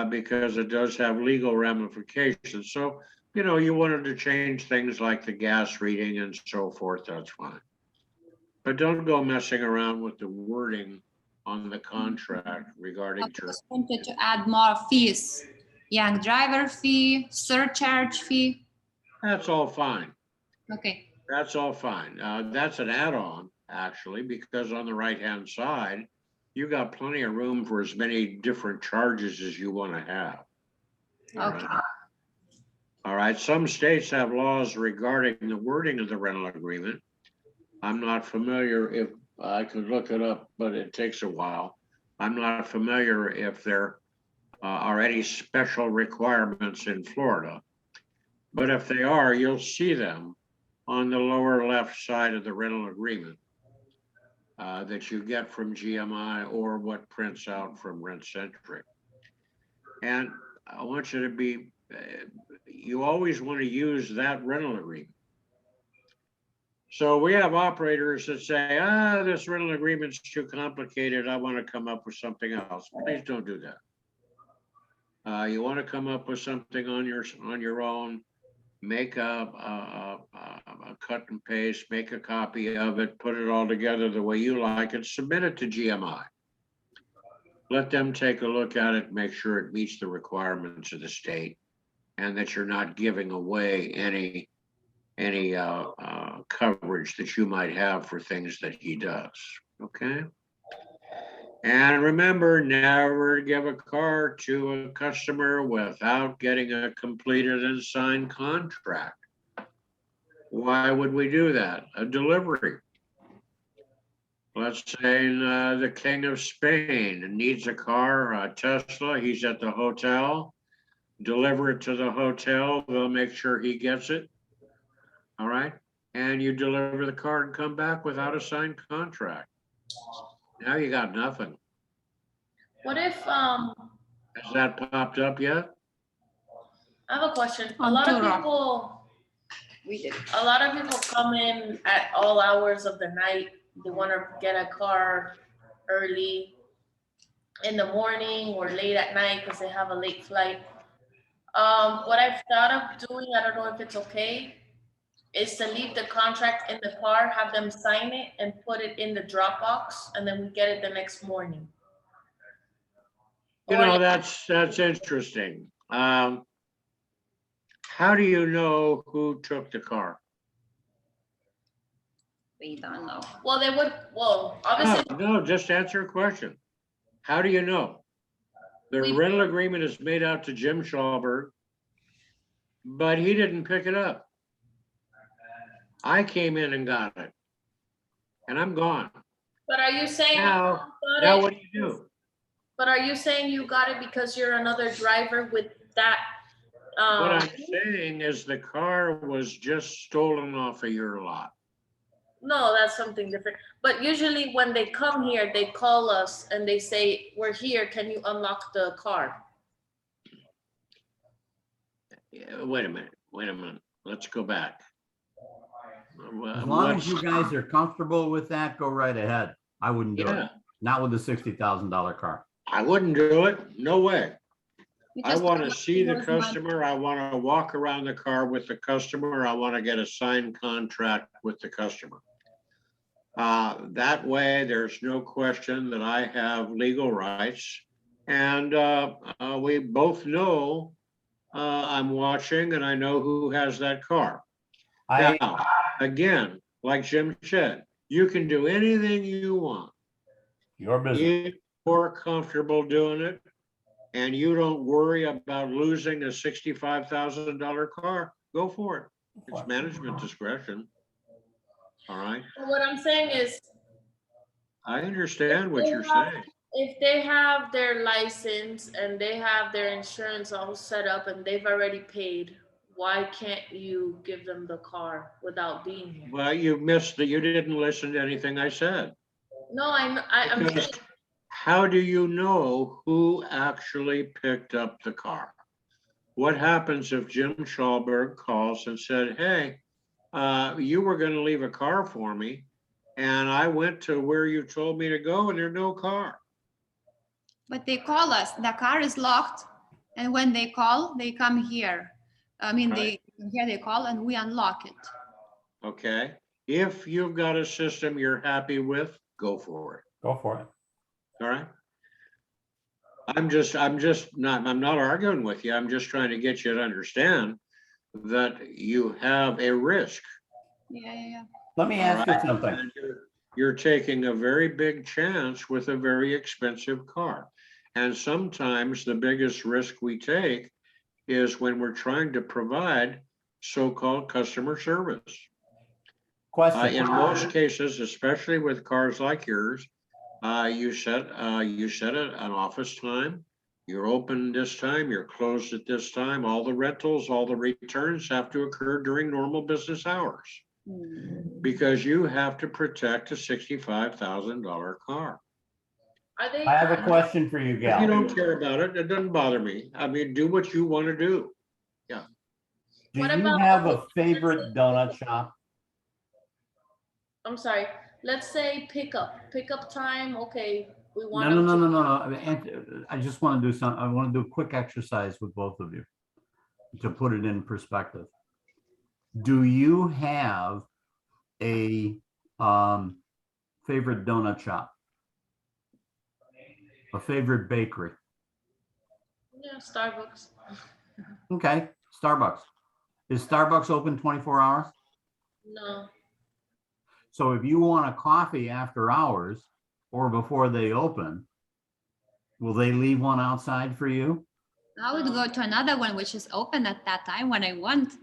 because it does have legal ramifications. So, you know, you wanted to change things like the gas reading and so forth, that's fine. But don't go messing around with the wording on the contract regarding I terms. just wanted to add more fees. Young driver fee, surcharge fee. That's all fine. Okay. That's all fine. That's an add-on, actually, because on the right-hand side, you got plenty of room for as many different charges as you want to have. Okay. All right, some states have laws regarding the wording of the rental agreement. I'm not familiar, if I could look it up, but it takes a while. I'm not familiar if there are any special requirements in Florida. But if they are, you'll see them on the lower left side of the rental agreement that you get from GMI or what prints out from Rentcentric. And I want you to be, you always want to use that rental agreement. So we have operators that say, this rental agreement's too complicated. I want to come up with something else. Please don't do that. You want to come up with something on your own, make a cut and paste, make a copy of it, put it all together the way you like it, submit it to GMI. Let them take a look at it, make sure it meets the requirements of the state, and that you're not giving away any coverage that you might have for things that he does, okay? And remember, never give a car to a customer without getting a completed and signed contract. Why would we do that? A delivery. Let's say the King of Spain needs a car, a Tesla, he's at the hotel, deliver it to the hotel, they'll make sure he gets it. All right, and you deliver the car and come back without a signed contract. Now you got nothing. What if, Has that popped up yet? I have a question. A On lot of Turo. people, We did. a lot of people come in at all hours of the night. They want to get a car early in the morning or late at night because they have a late flight. What I've thought of doing, I don't know if it's okay, is to leave the contract in the car, have them sign it and put it in the Dropbox, and then we get it the next morning. You know, that's interesting. How do you know who took the car? We don't know. Well, they would, well, obviously, No, just answer a question. How do you know? The We- rental agreement is made out to Jim Schauberg, but he didn't pick it up. I came in and got it, and I'm gone. but are you saying? Now, you got now it- what do you do? But are you saying you got it because you're another driver with that? What I'm saying is the car was just stolen off of your lot. No, that's something different. But usually when they come here, they call us and they say, we're here, can you unlock the car? Yeah, wait a minute. Let's go back. As long as you guys are comfortable with that, go right ahead. I wouldn't do Yeah, it. Not with a $60,000 car. I wouldn't do it. No way. We I just want to don't see the lose money. customer. I want to walk around the car with the customer. I want to get a signed contract with the customer. That way, there's no question that I have legal rights. And we both know I'm watching and I know who has that car. I, Now, again, like Jim said, you can do anything you want. your business. If you're comfortable doing it and you don't worry about losing a $65,000 car, go for it. It's management discretion. All right. What I'm saying is, I understand what you're saying. if they have their license and they have their insurance all set up and they've already paid, why can't you give them the car without being here? Well, you didn't listen to anything I said. No, I'm Because saying, how do you know who actually picked up the car? What happens if Jim Schauberg calls and said, hey, you were going to leave a car for me and I went to where you told me to go and there's no car? But they call us, the car is locked, and when they call, they come here. I mean, they come here, they call, and we unlock it. Okay. If you've got a system you're happy with, go for it. Go for it. All right. I'm not arguing with you. I'm just trying to get you to understand that you have a risk. Yeah. Let me all ask you right? something. And you're taking a very big chance with a very expensive car. And sometimes the biggest risk we take is when we're trying to provide so-called customer service. Question. In most cases, especially with cars like yours, you set an office time. You're open this time, you're closed at this time. All the rentals, all the returns have to occur during normal business hours because you have to protect a $65,000 car. are they? I have a question for you, If you Gal. don't care about it, it doesn't bother me. I mean, do what you want to do. Do What you about- have a favorite donut shop? I'm sorry, let's say pickup time, okay, We want No, no, them no, to. no, no, no. I mean, I just want to do some, I want to do a quick exercise with both of you to put it in perspective. Do you have a favorite donut shop? A favorite bakery? Yeah, Starbucks. Okay, Starbucks. Is Starbucks open 24 hours? No, So if you want a coffee after hours or before they open, will they leave one outside for you? I would go to another one which is open at that time when I want.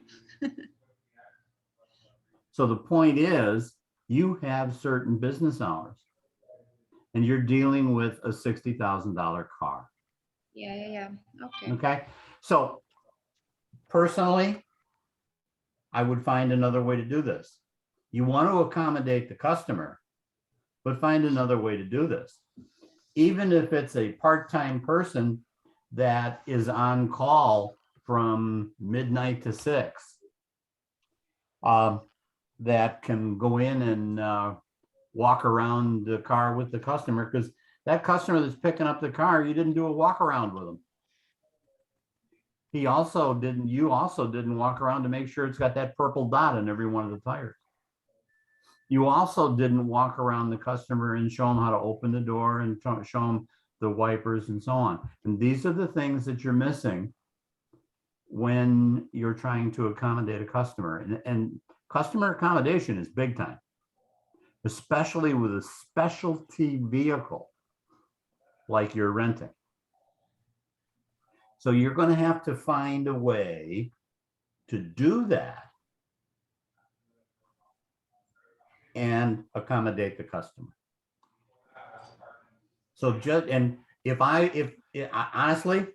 So the point is, you have certain business hours and you're dealing with a $60,000 car. Yeah. Okay. Okay, so personally, I would find another way to do this. You want to accommodate the customer, but find another way to do this. Even if it's a part-time person that is on call from midnight to 6, that can go in and walk around the car with the customer, because that customer that's picking up the car, you didn't do a walk around with them. You also didn't walk around to make sure it's got that purple dot on every one of the tires. You also didn't walk around the customer and show them how to open the door and show them the wipers and so on. And these are the things that you're missing when you're trying to accommodate a customer. And customer accommodation is big time, especially with a specialty vehicle like you're renting. So you're going to have to find a way to do that and accommodate the customer. So honestly,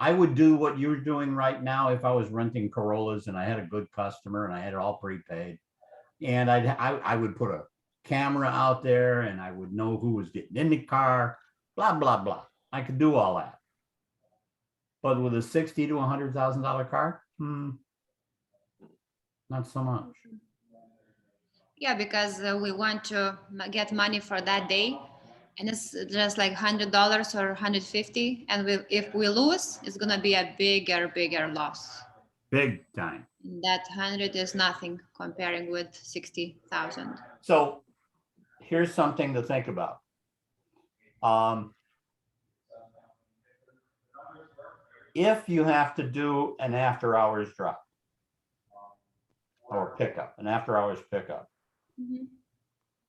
I would do what you're doing right now if I was renting Corollas and I had a good customer and I had it all prepaid. And I would put a camera out there and I would know who was getting in the car, blah, blah, blah. I could do all that. But with a $60,000 to $100,000 car, not so much. Yeah, because we want to get money for that day, and it's just like $100 or $150, and if we lose, it's gonna be a bigger loss. Big time. That 100 is nothing comparing with 60,000. So here's something to think about. If you have to do an after hours drop or pickup, an after hours pickup,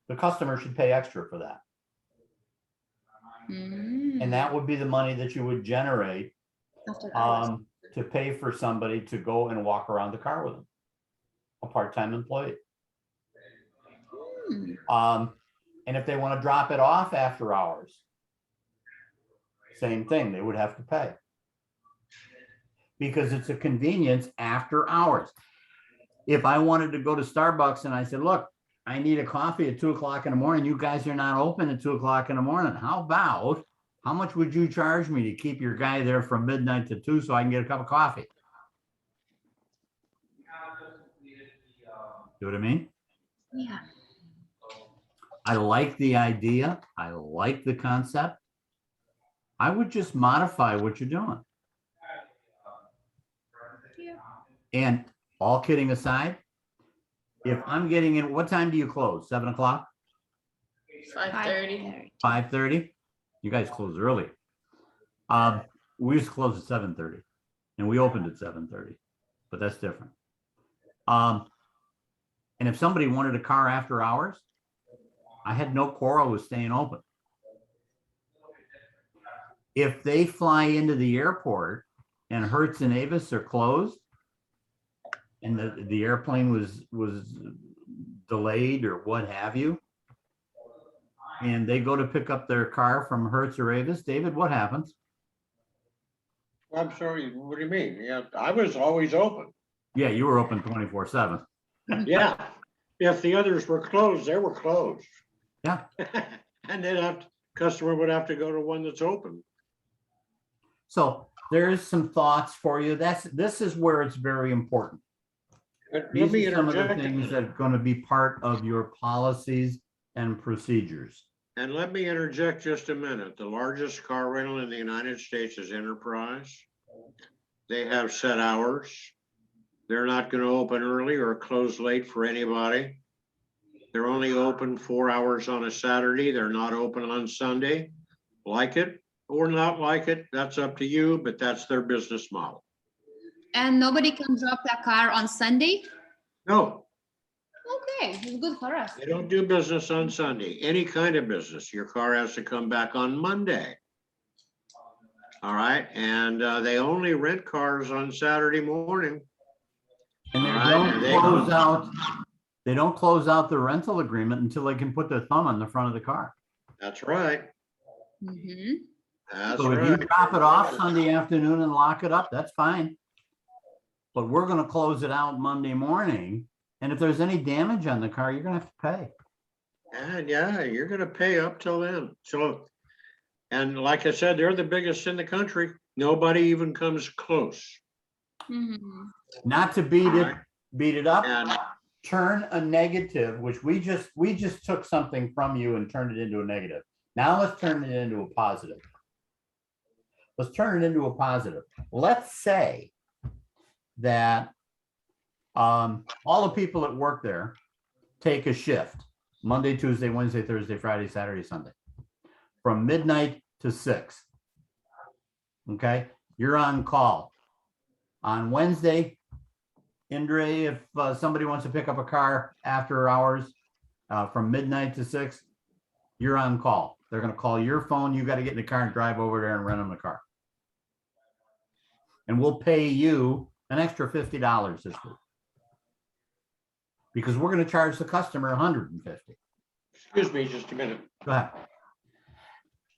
the customer should pay extra for that. And that would be the money that you would generate After hours. to pay for somebody to go and walk around the car with them, a part-time employee. And if they want to drop it off after hours, same thing, they would have to pay. Because it's a convenience after hours. If I wanted to go to Starbucks and I said, look, I need a coffee at 2 o'clock in the morning, you guys are not open at 2 o'clock in the morning. How much would you charge me to keep your guy there from midnight to 2 so I can get a cup of coffee? See what I mean? Yeah. I like the idea. I like the concept. I would just modify what you're doing. And all kidding aside, if I'm getting in, what time do you close? 7 o'clock? 5:30. 5:30? You guys close early. We used to close at 7:30 and we opened at 7:30, but that's different. And if somebody wanted a car after hours, I had no quarrel with staying open. If they fly into the airport and Hertz and Avis are closed, and the airplane was delayed or what have you, and they go to pick up their car from Hertz or Avis, David, what happens? I'm sorry, what do you mean? Yeah, I was always open. Yeah, you were open 24/7. Yeah, if the others were closed, they were closed. Yeah. And then customer would have to go to one that's open. So there's some thoughts for you. This is where it's very important. Let These me are some of the interject. things that are going to be part of your policies and procedures. And let me interject just a minute. The largest car rental in the United States is Enterprise. They have set hours. They're not going to open early or close late for anybody. They're only open 4 hours on a Saturday. They're not open on Sunday. Like it or not like it, that's up to you, but that's their business model. And nobody can drop their car on Sunday? No, Okay, it's good for us. they don't do business on Sunday, any kind of business. Your car has to come back on Monday. All right, and they only rent cars on Saturday morning. And they All right, don't and they- close out, they don't close out the rental agreement until they can put their thumb on the front of the car. That's right. Mhm. That's So if you right. drop it off Sunday afternoon and lock it up, that's fine. But we're gonna close it out Monday morning. And if there's any damage on the car, you're gonna have to pay. And yeah, you're gonna pay up till then. So, and like I said, they're the biggest in the country. Nobody even comes close. Mhm. Not to beat it up, And turn a negative, which we just took something from you and turned it into a negative. Now let's turn it into a positive. Let's turn it into a positive. Let's say that all the people that work there take a shift, Monday, Tuesday, Wednesday, Thursday, Friday, Saturday, Sunday, from midnight to 6. Okay, you're on call. On Wednesday, Indra, if somebody wants to pick up a car after hours from midnight to 6, you're on call. They're gonna call your phone. You got to get in the car and drive over there and rent them a car. And we'll pay you an extra $50 this week. Because we're gonna charge the customer $150. excuse me just a minute. Go ahead.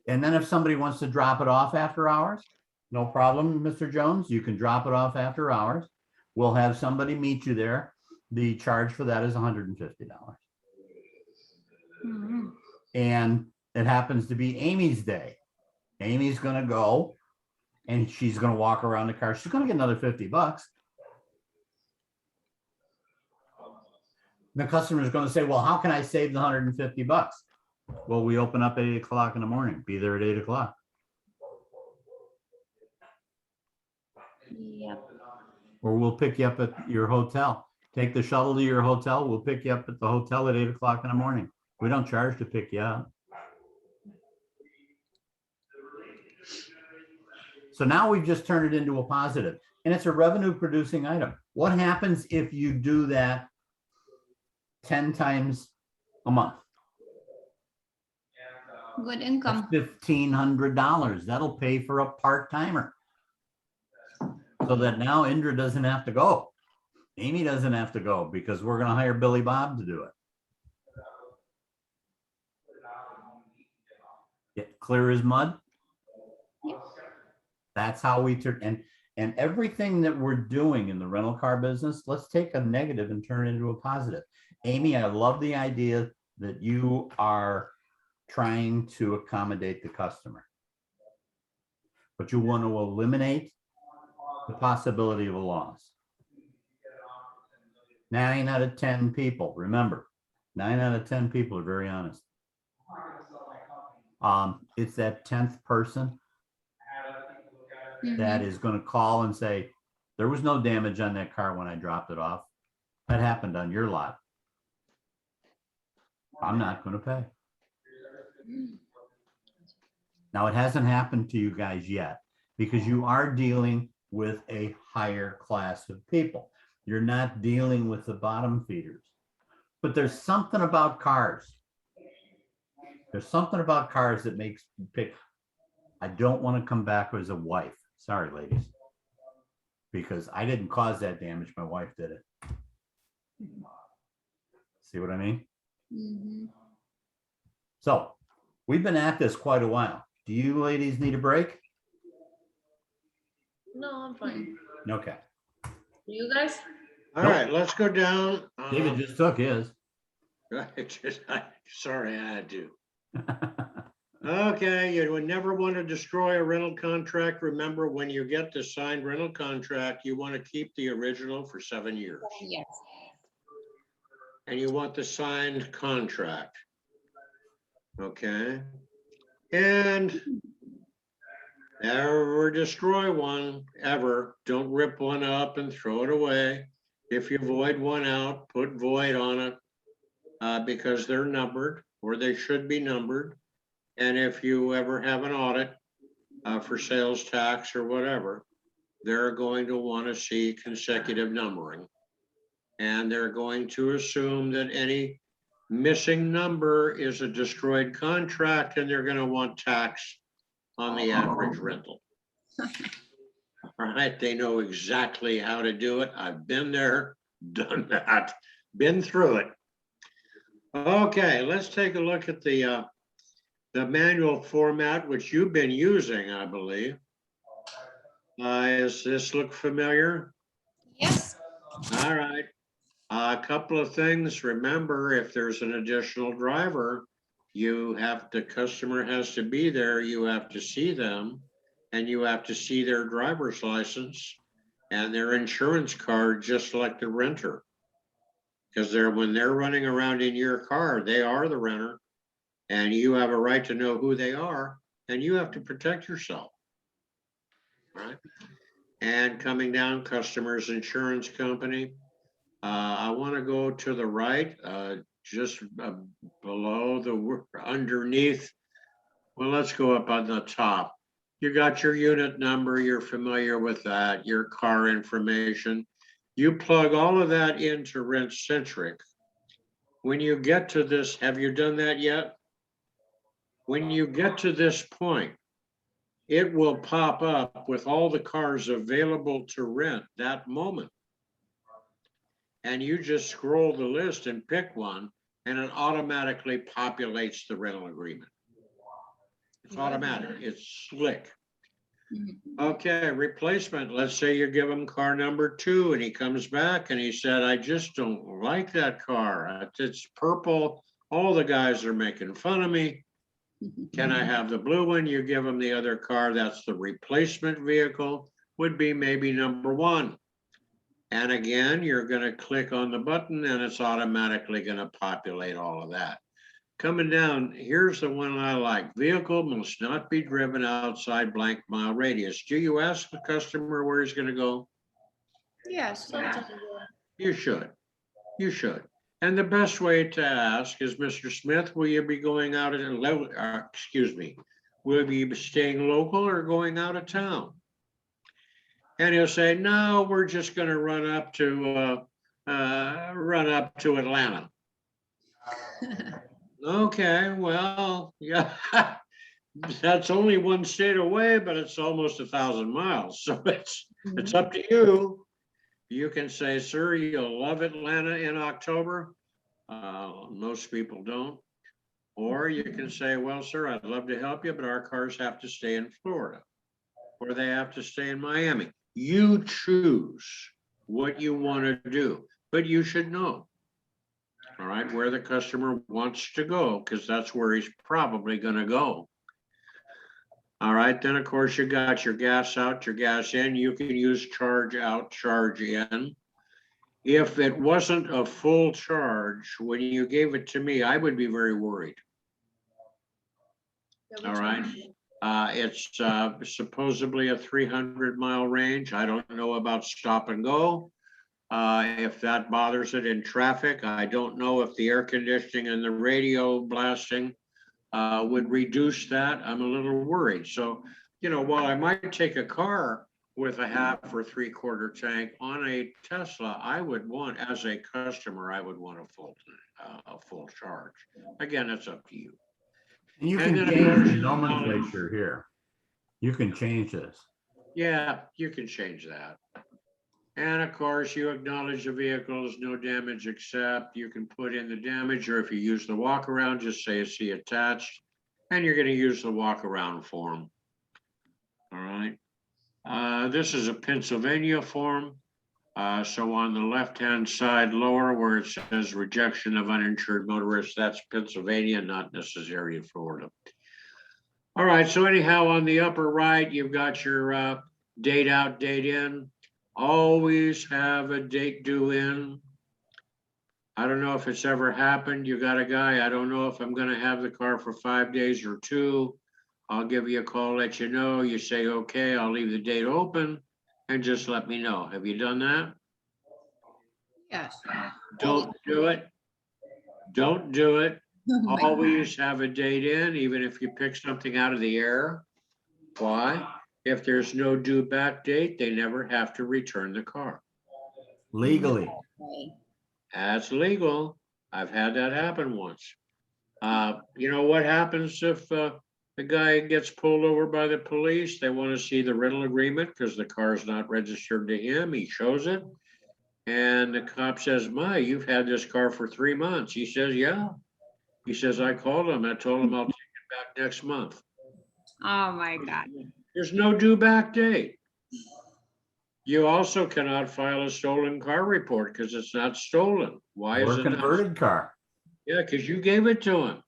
And then if somebody wants to drop it off after hours, no problem, Mr. Jones, you can drop it off after hours. We'll have somebody meet you there. The charge for that is $150. Mhm. And it happens to be Amy's day. Amy's gonna go and she's gonna walk around the car. She's gonna get another $50. The customer is gonna say, well, how can I save the $150? Well, we open up at 8 o'clock in the morning. Be there at 8 o'clock. Yep. Or we'll pick you up at your hotel. Take the shuttle to your hotel. We'll pick you up at the hotel at 8 o'clock in the morning. We don't charge to pick you up. So now we've just turned it into a positive, and it's a revenue producing item. What happens if you do that 10 times a month? Good That's income. $1,500. That'll pay for a part-timer. So that now Indra doesn't have to go. Amy doesn't have to go because we're gonna hire Billy Bob to do it. Get clear as mud. That's how we turn, and everything that we're doing in the rental car business, let's take a negative and turn it into a positive. Amy, I love the idea that you are trying to accommodate the customer. But you want to eliminate the possibility of a loss. 9 out of 10 people, remember, 9 out of 10 people are very honest. It's that 10th person that Mhm. is going to call and say, there was no damage on that car when I dropped it off. That happened on your lot. I'm not going to pay. Now, it hasn't happened to you guys yet because you are dealing with a higher class of people. You're not dealing with the bottom feeders. But there's something about cars. There's something about cars that makes you pick. I don't want to come back as a wife. Sorry, ladies. Because I didn't cause that damage. My wife did it. See what I mean? Mhm. So we've been at this quite a while. Do you ladies need a break? No, I'm fine. Okay. You guys? All right, let's go down. David just took his. Sorry, I had to. Okay, you would never want to destroy a rental contract. Remember, when you get the signed rental contract, you want to keep the original for 7 years. Yes. And you want the signed contract. Okay. And never destroy one, ever. Don't rip one up and throw it away. If you void one out, put void on it, because they're numbered, or they should be numbered. And if you ever have an audit for sales tax or whatever, they're going to want to see consecutive numbering. And they're going to assume that any missing number is a destroyed contract, and they're going to want tax on the average rental. All right, they know exactly how to do it. I've been there, done that, been through it. Okay, let's take a look at the manual format, which you've been using, I believe. Does this look familiar? Yes. All right. A couple of things. Remember, if there's an additional driver, the customer has to be there. You have to see them, and you have to see their driver's license and their insurance card, just like the renter. Because when they're running around in your car, they are the renter, and you have a right to know who they are, and you have to protect yourself. Right? And coming down, customer's insurance company. I want to go to the right, just below underneath. Well, let's go up on the top. You got your unit number, you're familiar with that, your car information. You plug all of that into RentCentric. When you get to this, have you done that yet? When you get to this point, it will pop up with all the cars available to rent that moment. And you just scroll the list and pick one, and it automatically populates the rental agreement. It's automatic, it's slick. Okay, replacement. Let's say you give him car number 2 and he comes back and he said, I just don't like that car. It's purple. All the guys are making fun of me. Can I have the blue one? You give him the other car. That's the replacement vehicle, would be maybe number 1. And again, you're going to click on the button and it's automatically going to populate all of that. Coming down, here's the one I like. Vehicle must not be driven outside blank mile radius. Do you ask the customer where he's going to go? Yes. Sometimes, You should. You should. And the best way to ask is, Mr. Smith, will you be going out will you be staying local or going out of town? And he'll say, no, we're just going to run up to Atlanta. Okay, well, yeah, that's only one state away, but it's almost 1,000 miles. So it's up to you. You can say, sir, you'll love Atlanta in October. Most people don't. Or you can say, well, sir, I'd love to help you, but our cars have to stay in Florida, or they have to stay in Miami. You choose what you want to do, but you should know, all right, where the customer wants to go, because that's where he's probably going to go. All right, then of course you got your gas out, your gas in. You can use charge out, charge in. If it wasn't a full charge, when you gave it to me, I would be very worried. All right. It's supposedly a 300-mile range. I don't know about stop and go. If that bothers it in traffic, I don't know if the air conditioning and the radio blasting would reduce that. I'm a little worried. So, while I might take a car with a 1/2 or 3/4 tank on a Tesla, I would want, as a customer, I would want a full charge. Again, it's up to you. And you And can then, of change course, the nomenclature here. You can change this. Yeah, you can change that. And of course, you acknowledge the vehicle is no damage except. You can put in the damage, or if you use the walk around, just say see attached, and you're going to use the walk around form. All right. This is a Pennsylvania form. So on the left-hand side lower where it says rejection of uninsured motorists, that's Pennsylvania, not necessarily Florida. All right, so anyhow, on the upper right, you've got your date out, date in. Always have a date due in. I don't know if it's ever happened. You got a guy, I don't know if I'm gonna have the car for 5 days or 2. I'll give you a call, let you know. You say, okay, I'll leave the date open and just let me know. Have you done that? Yes. Don't do it. Don't do it. Always have a date in, even if you pick something out of the air. Why? If there's no due back date, they never have to return the car. Legally. That's legal. I've had that happen once. You know what happens if the guy gets pulled over by the police? They want to see the rental agreement because the car is not registered to him. He shows it. And the cop says, "My, you've had this car for 3 months." He says, "Yeah." He says, "I called him. I told him I'll take it back next month." Oh my God. There's no due back date. You also cannot file a stolen car report because it's not stolen. Why is Or it not? converted car. Yeah, because you gave it to him.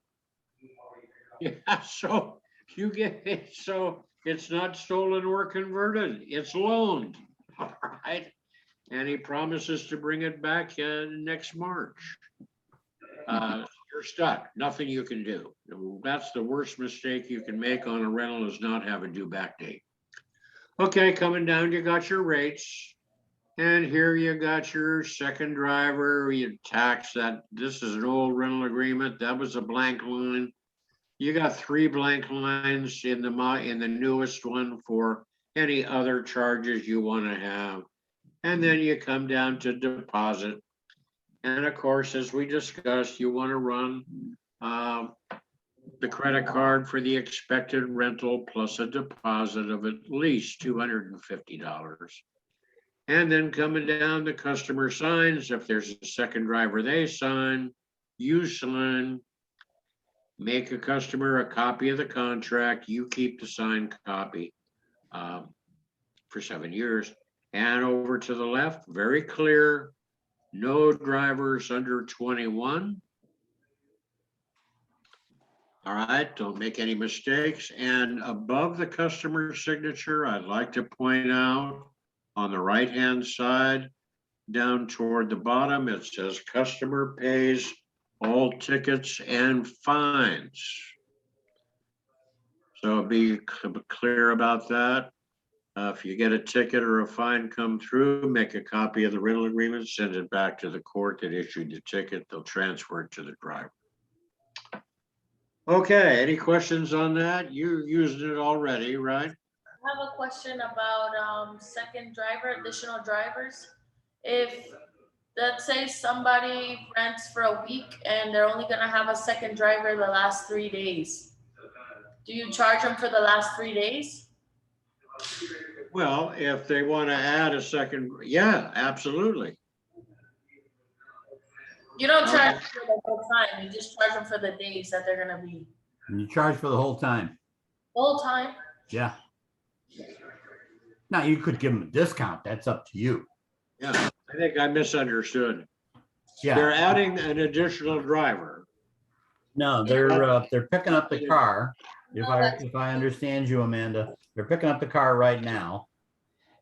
Yeah, so you get it, so it's not stolen or converted, it's loaned, all right? And he promises to bring it back next March. You're stuck, nothing you can do. That's the worst mistake you can make on a rental, is not have a due back date. Okay, coming down, you got your rates. And here you got your second driver, you tax that. This is an old rental agreement. That was a blank line. You got 3 blank lines in the newest one for any other charges you want to have. And then you come down to deposit. And of course, as we discussed, you want to run the credit card for the expected rental plus a deposit of at least $250. And then coming down, the customer signs. If there's a second driver, they sign, you sign. Make a customer a copy of the contract. You keep the signed copy for 7 years. And over to the left, very clear, no drivers under 21. All right, don't make any mistakes. And above the customer signature, I'd like to point out on the right-hand side, down toward the bottom, it says customer pays all tickets and fines. So be clear about that. If you get a ticket or a fine come through, make a copy of the rental agreement, send it back to the court that issued the ticket. They'll transfer it to the driver. Okay, any questions on that? You used it already, right? I have a question about second driver, additional drivers. If, let's say somebody rents for a week and they're only gonna have a second driver the last 3 days, do you charge them for the last 3 days? Well, if they want to add a second, yeah, absolutely. You don't charge them for the whole time, you just charge them for the days that they're gonna be, And you charge for the whole time. whole time? Yeah. Now, you could give them a discount. That's up to you. Yeah, I think I misunderstood. They're Yeah. adding an additional driver. No, they're picking up the car. If I understand you, Amanda, they're picking up the car right now.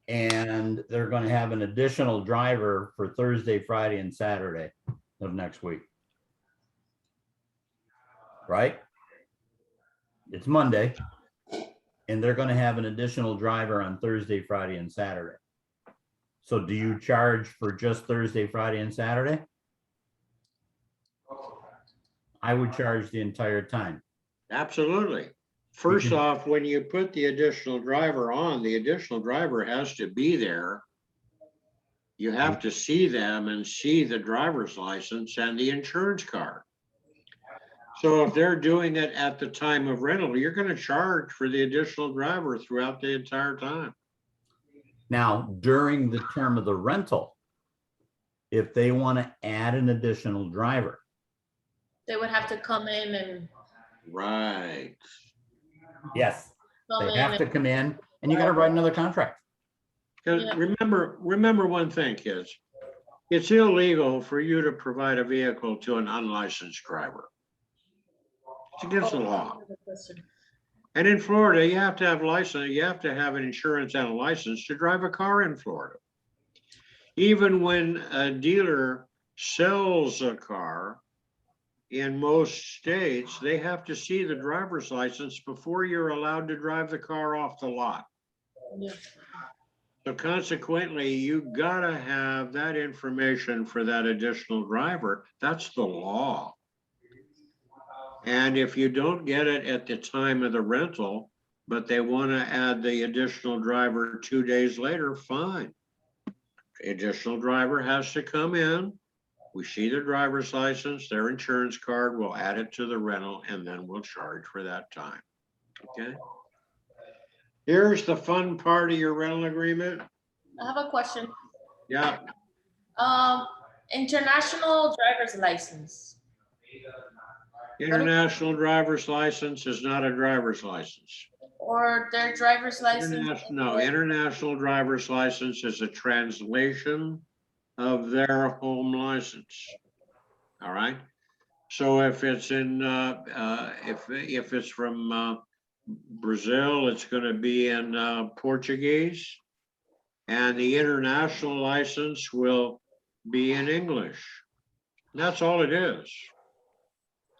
And they're going to have an additional driver for Thursday, Friday, and Saturday of next week. Right? It's Monday. And they're going to have an additional driver on Thursday, Friday, and Saturday. So do you charge for just Thursday, Friday, and Saturday? I would charge the entire time. Absolutely. First Mhm. off, when you put the additional driver on, the additional driver has to be there. You have to see them and see the driver's license and the insurance card. So if they're doing it at the time of rental, you're going to charge for the additional driver throughout the entire time. Now, during the term of the rental, if they want to add an additional driver, They would have to come in and Right. yes, come they in have to and, come in and you got to write another contract. Because Yeah. remember one thing, kids. It's illegal for you to provide a vehicle to an unlicensed driver. It's against the law. And in Florida, you have to have license, you have to have an insurance and a license to drive a car in Florida. Even when a dealer sells a car, in most states, they have to see the driver's license before you're allowed to drive the car off the lot. Yeah. So consequently, you gotta have that information for that additional driver. That's the law. And if you don't get it at the time of the rental, but they want to add the additional driver 2 days later, fine. Additional driver has to come in. We see their driver's license, their insurance card, we'll add it to the rental, and then we'll charge for that time. Okay? Here's the fun part of your rental agreement. I have a question. Yeah, International driver's license. international driver's license is not a driver's license. Or their driver's license. No, international driver's license is a translation of their home license. All right? So if it's in, if it's from Brazil, it's gonna be in Portuguese. And the international license will be in English. That's all it is.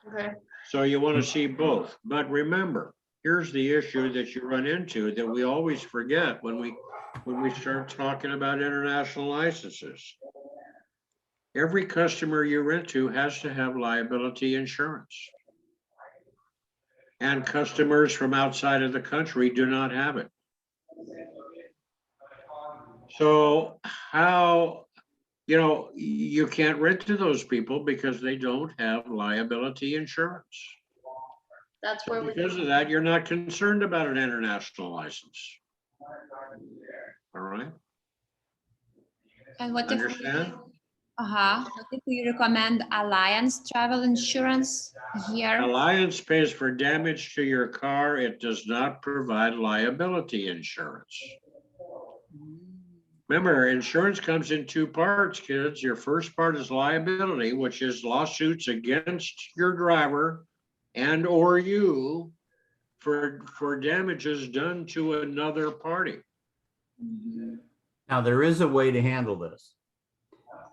Okay. So you want to see both. But remember, here's the issue that you run into that we always forget when we start talking about international licenses. Every customer you rent to has to have liability insurance. And customers from outside of the country do not have it. So how, you can't rent to those people because they don't have liability insurance. That's where we. Because of that, you're not concerned about an international license. All right, And what if we, understand? what if we recommend Alliance travel insurance here? Alliance pays for damage to your car. It does not provide liability insurance. Remember, insurance comes in two parts, kids. Your first part is liability, which is lawsuits against your driver and or you for damages done to another party. Now, there is a way to handle this.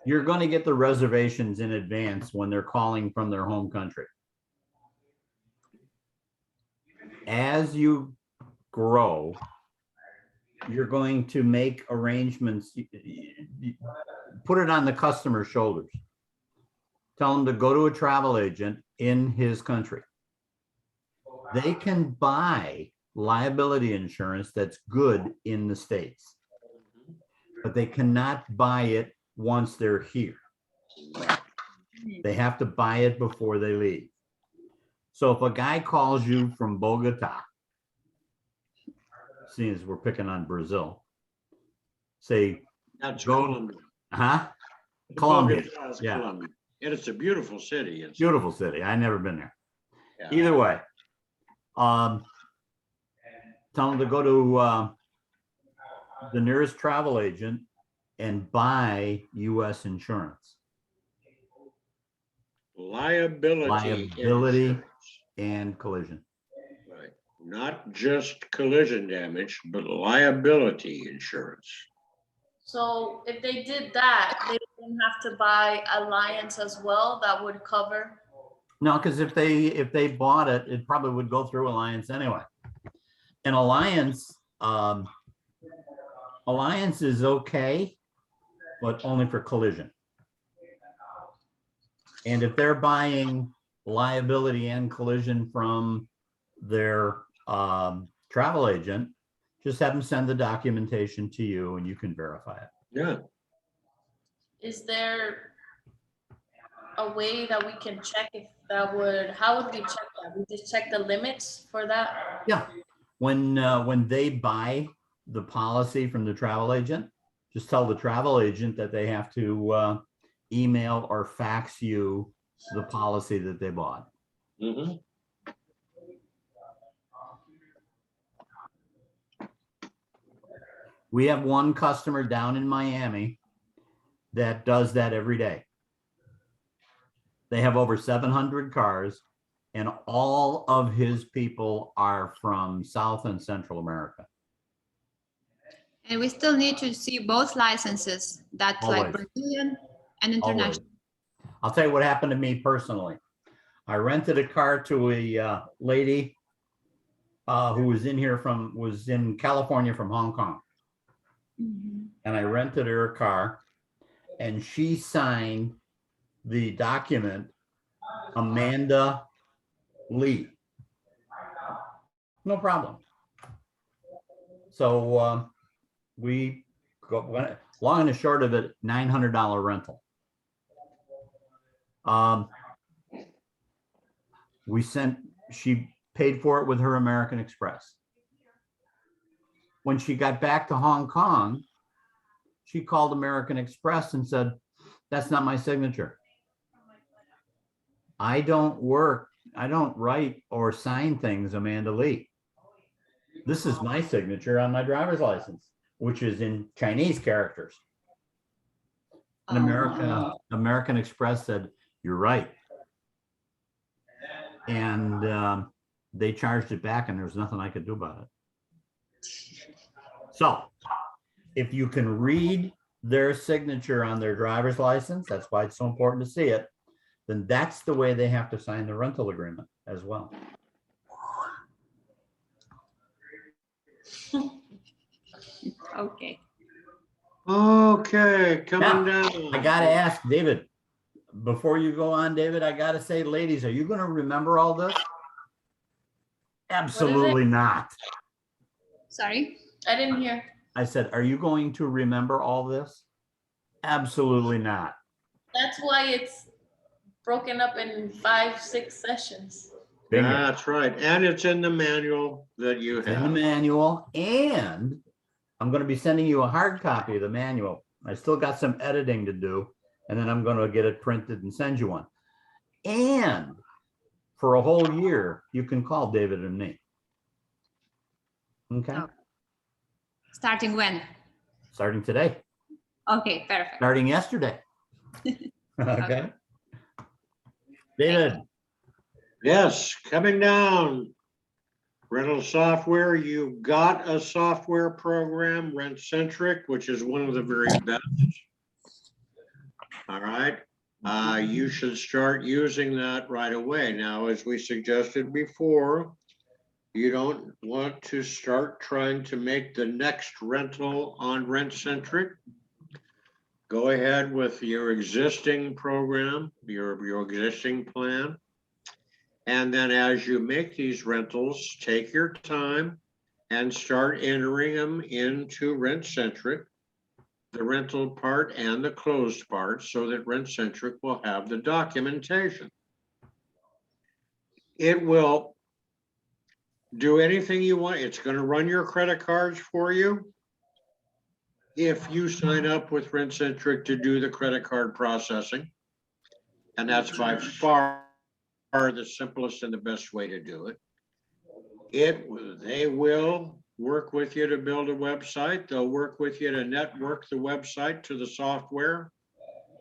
You're going to get the reservations in advance when they're calling from their home country. As you grow, you're going to make arrangements, put it on the customer's shoulders. Tell them to go to a travel agent in his country. They can buy liability insurance that's good in the States, but they cannot buy it once they're here. They have to buy it before they leave. So if a guy calls you from Bogota, seeing as we're picking on Brazil, say, That's Go- Colombia. Colombia, Bogota is yeah. Colombia. And it's a beautiful city. It's Beautiful city. I've never been there. yeah. Either way, tell them to go to the nearest travel agent and buy US insurance, Liability Liability. and collision. Right. Not just collision damage, but liability insurance. So if they did that, they didn't have to buy Alliance as well, that would cover. No, because if they bought it, it probably would go through Alliance anyway. And Alliance is okay, but only for collision. And if they're buying liability and collision from their travel agent, just have them send the documentation to you and you can verify it. Yeah. Is there a way that we can check if that would, how would we check that? We just check the limits for that? Yeah, when they buy the policy from the travel agent, just tell the travel agent that they have to email or fax you the policy that they bought. Mhm. We have one customer down in Miami that does that every day. They have over 700 cars and all of his people are from South and Central America. And we still need to see both licenses, that's like Always. Brazilian and Always. international. I'll tell you what happened to me personally. I rented a car to a lady who was in California from Hong Kong. Mhm. And I rented her a car and she signed the document, Amanda Lee. No problem. So we went long and the short of it, $900 rental. She paid for it with her American Express. When she got back to Hong Kong, she called American Express and said, that's not my signature. I don't write or sign things, Amanda Lee. This is my signature on my driver's license, which is in Chinese characters. And American Express said, you're right. And they charged it back and there was nothing I could do about it. So if you can read their signature on their driver's license, that's why it's so important to see it, then that's the way they have to sign the rental agreement as well. Okay. Okay, coming Now, down. I gotta ask David, before you go on, David, I gotta say, ladies, are you gonna remember all this? Absolutely not. Sorry. I didn't hear. I said, are you going to remember all this? Absolutely not. That's why it's broken up in 5-6 sessions. Bingo. That's right. And it's in the manual that you It's in the have. manual, and I'm gonna be sending you a hard copy of the manual. I still got some editing to do, and then I'm gonna get it printed and send you one. And for a whole year, you can call David and me. Okay, Oh. Starting when? starting today, Okay, perfect. starting yesterday. Okay. David, Yes, coming down. Rental software, you got a software program, RentCentric, which is one of the very best. All right, you should start using that right away. Now, as we suggested before, you don't want to start trying to make the next rental on RentCentric. Go ahead with your existing program, your existing plan. And then as you make these rentals, take your time and start entering them into RentCentric, the rental part and the closed part, so that RentCentric will have the documentation. It will do anything you want. It's going to run your credit cards for you if you sign up with RentCentric to do the credit card processing. And that's by far the simplest and the best way to do it. They will work with you to build a website. They'll work with you to network the website to the software.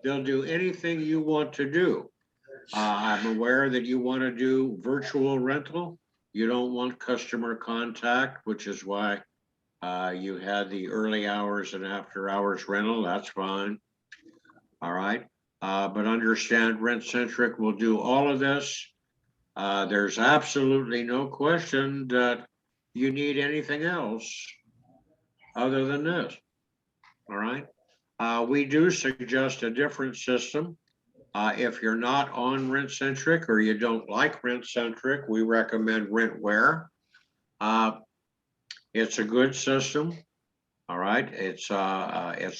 They'll do anything you want to do. I'm aware that you want to do virtual rental. You don't want customer contact, which is why you had the early hours and after hours rental. That's fine. All right. But understand RentCentric will do all of this. There's absolutely no question that you need anything else other than this. All right. We do suggest a different system. If you're not on RentCentric or you don't like RentCentric, we recommend Rentware. It's a good system. All right. It's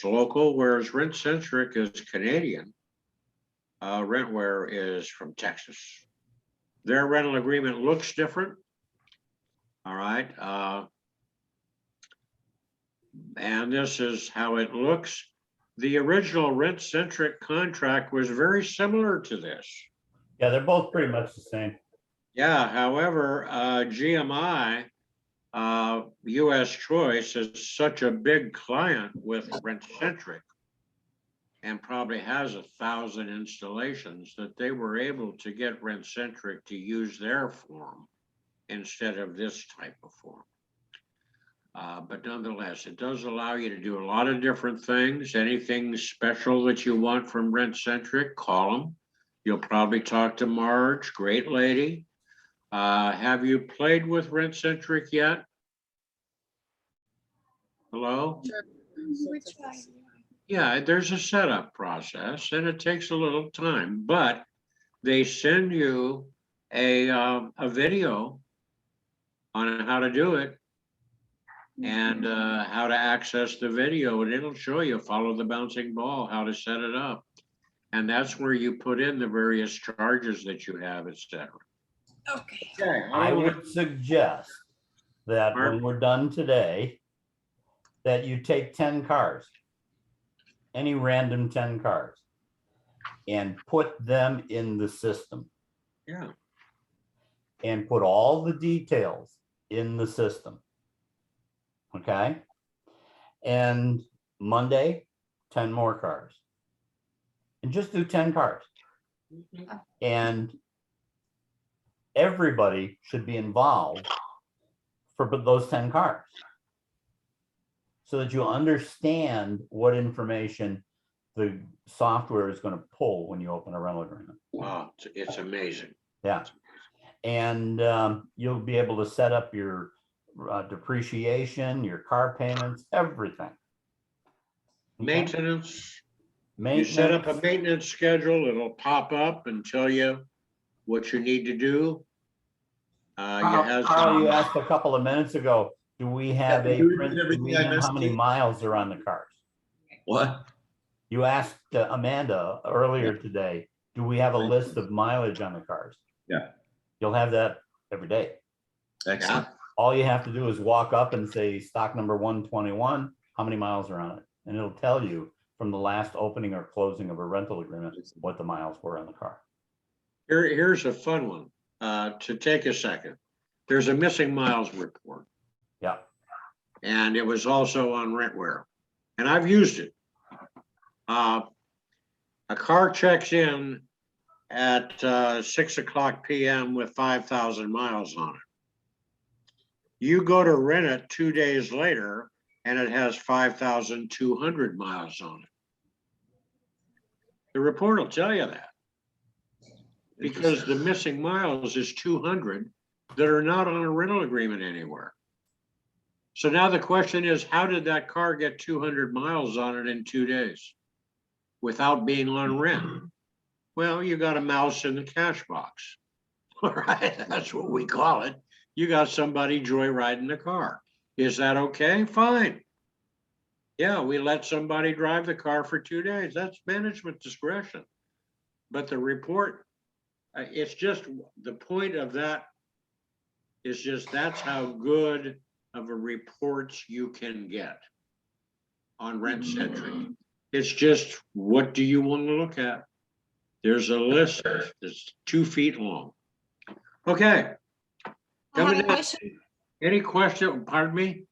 local, whereas RentCentric is Canadian. Rentware is from Texas. Their rental agreement looks different. All right. And this is how it looks. The original RentCentric contract was very similar to this. yeah, they're both pretty much the same. Yeah, however, GMI, US Choice is such a big client with RentCentric and probably has 1,000 installations that they were able to get RentCentric to use their form instead of this type of form. But nonetheless, it does allow you to do a lot of different things. Anything special that you want from RentCentric, call them. You'll probably talk to Marge, great lady. Have you played with RentCentric yet? Hello? Yeah, there's a setup process and it takes a little time, but they send you a video on how to do it and how to access the video, and it'll show you, follow the bouncing ball, how to set it up. And that's where you put in the various charges that you have, et cetera. Okay. Okay, I would suggest that when Pardon? we're done today, that you take 10 cars, any random 10 cars, and put them in the system Yeah, and put all the details in the system. Okay? And Monday, 10 more cars. And just do 10 cars. And everybody should be involved for those 10 cars, so that you understand what information the software is going to pull when you open a rental agreement. wow, it's amazing. Yeah. And you'll be able to set up your depreciation, your car payments, everything. Okay? Maintenance, you set up a Maintenance. maintenance schedule, it'll pop up and tell you what you need to do. You have Carl, you some, asked a couple of minutes ago, do we have Yeah, a you repeat print, do everything we I know missed, how many please? miles are on the cars? What? You asked Amanda earlier today, do we have a list of mileage on the cars? Yeah. You'll have that every day. Excellent. All you have to do is walk up and say stock number 121, how many miles are on it? And it'll tell you from the last opening or closing of a rental agreement what the miles were on the car. here's a fun one, to take a second. There's a missing miles report. Yeah. And it was also on Rentware, and I've used it. A car checks in at 6:00 p.m. with 5,000 miles on it. You go to rent it 2 days later and it has 5,200 miles on it. The report will tell you that, because the missing miles is 200 that are not on a rental agreement anywhere. So now the question is, how did that car get 200 miles on it in 2 days without being on rent? Well, you got a mouse in the cash box. All right, that's what we call it. You got somebody joyriding the car. Is that okay? Fine. Yeah, we let somebody drive the car for 2 days. That's management discretion. But the report, it's just, the point of that is just, that's how good of a reports you can get on RentCentric. It's just, what do you want to look at? There's a list that's 2 feet long. Okay. I have Coming a in. question. Any question? Pardon me?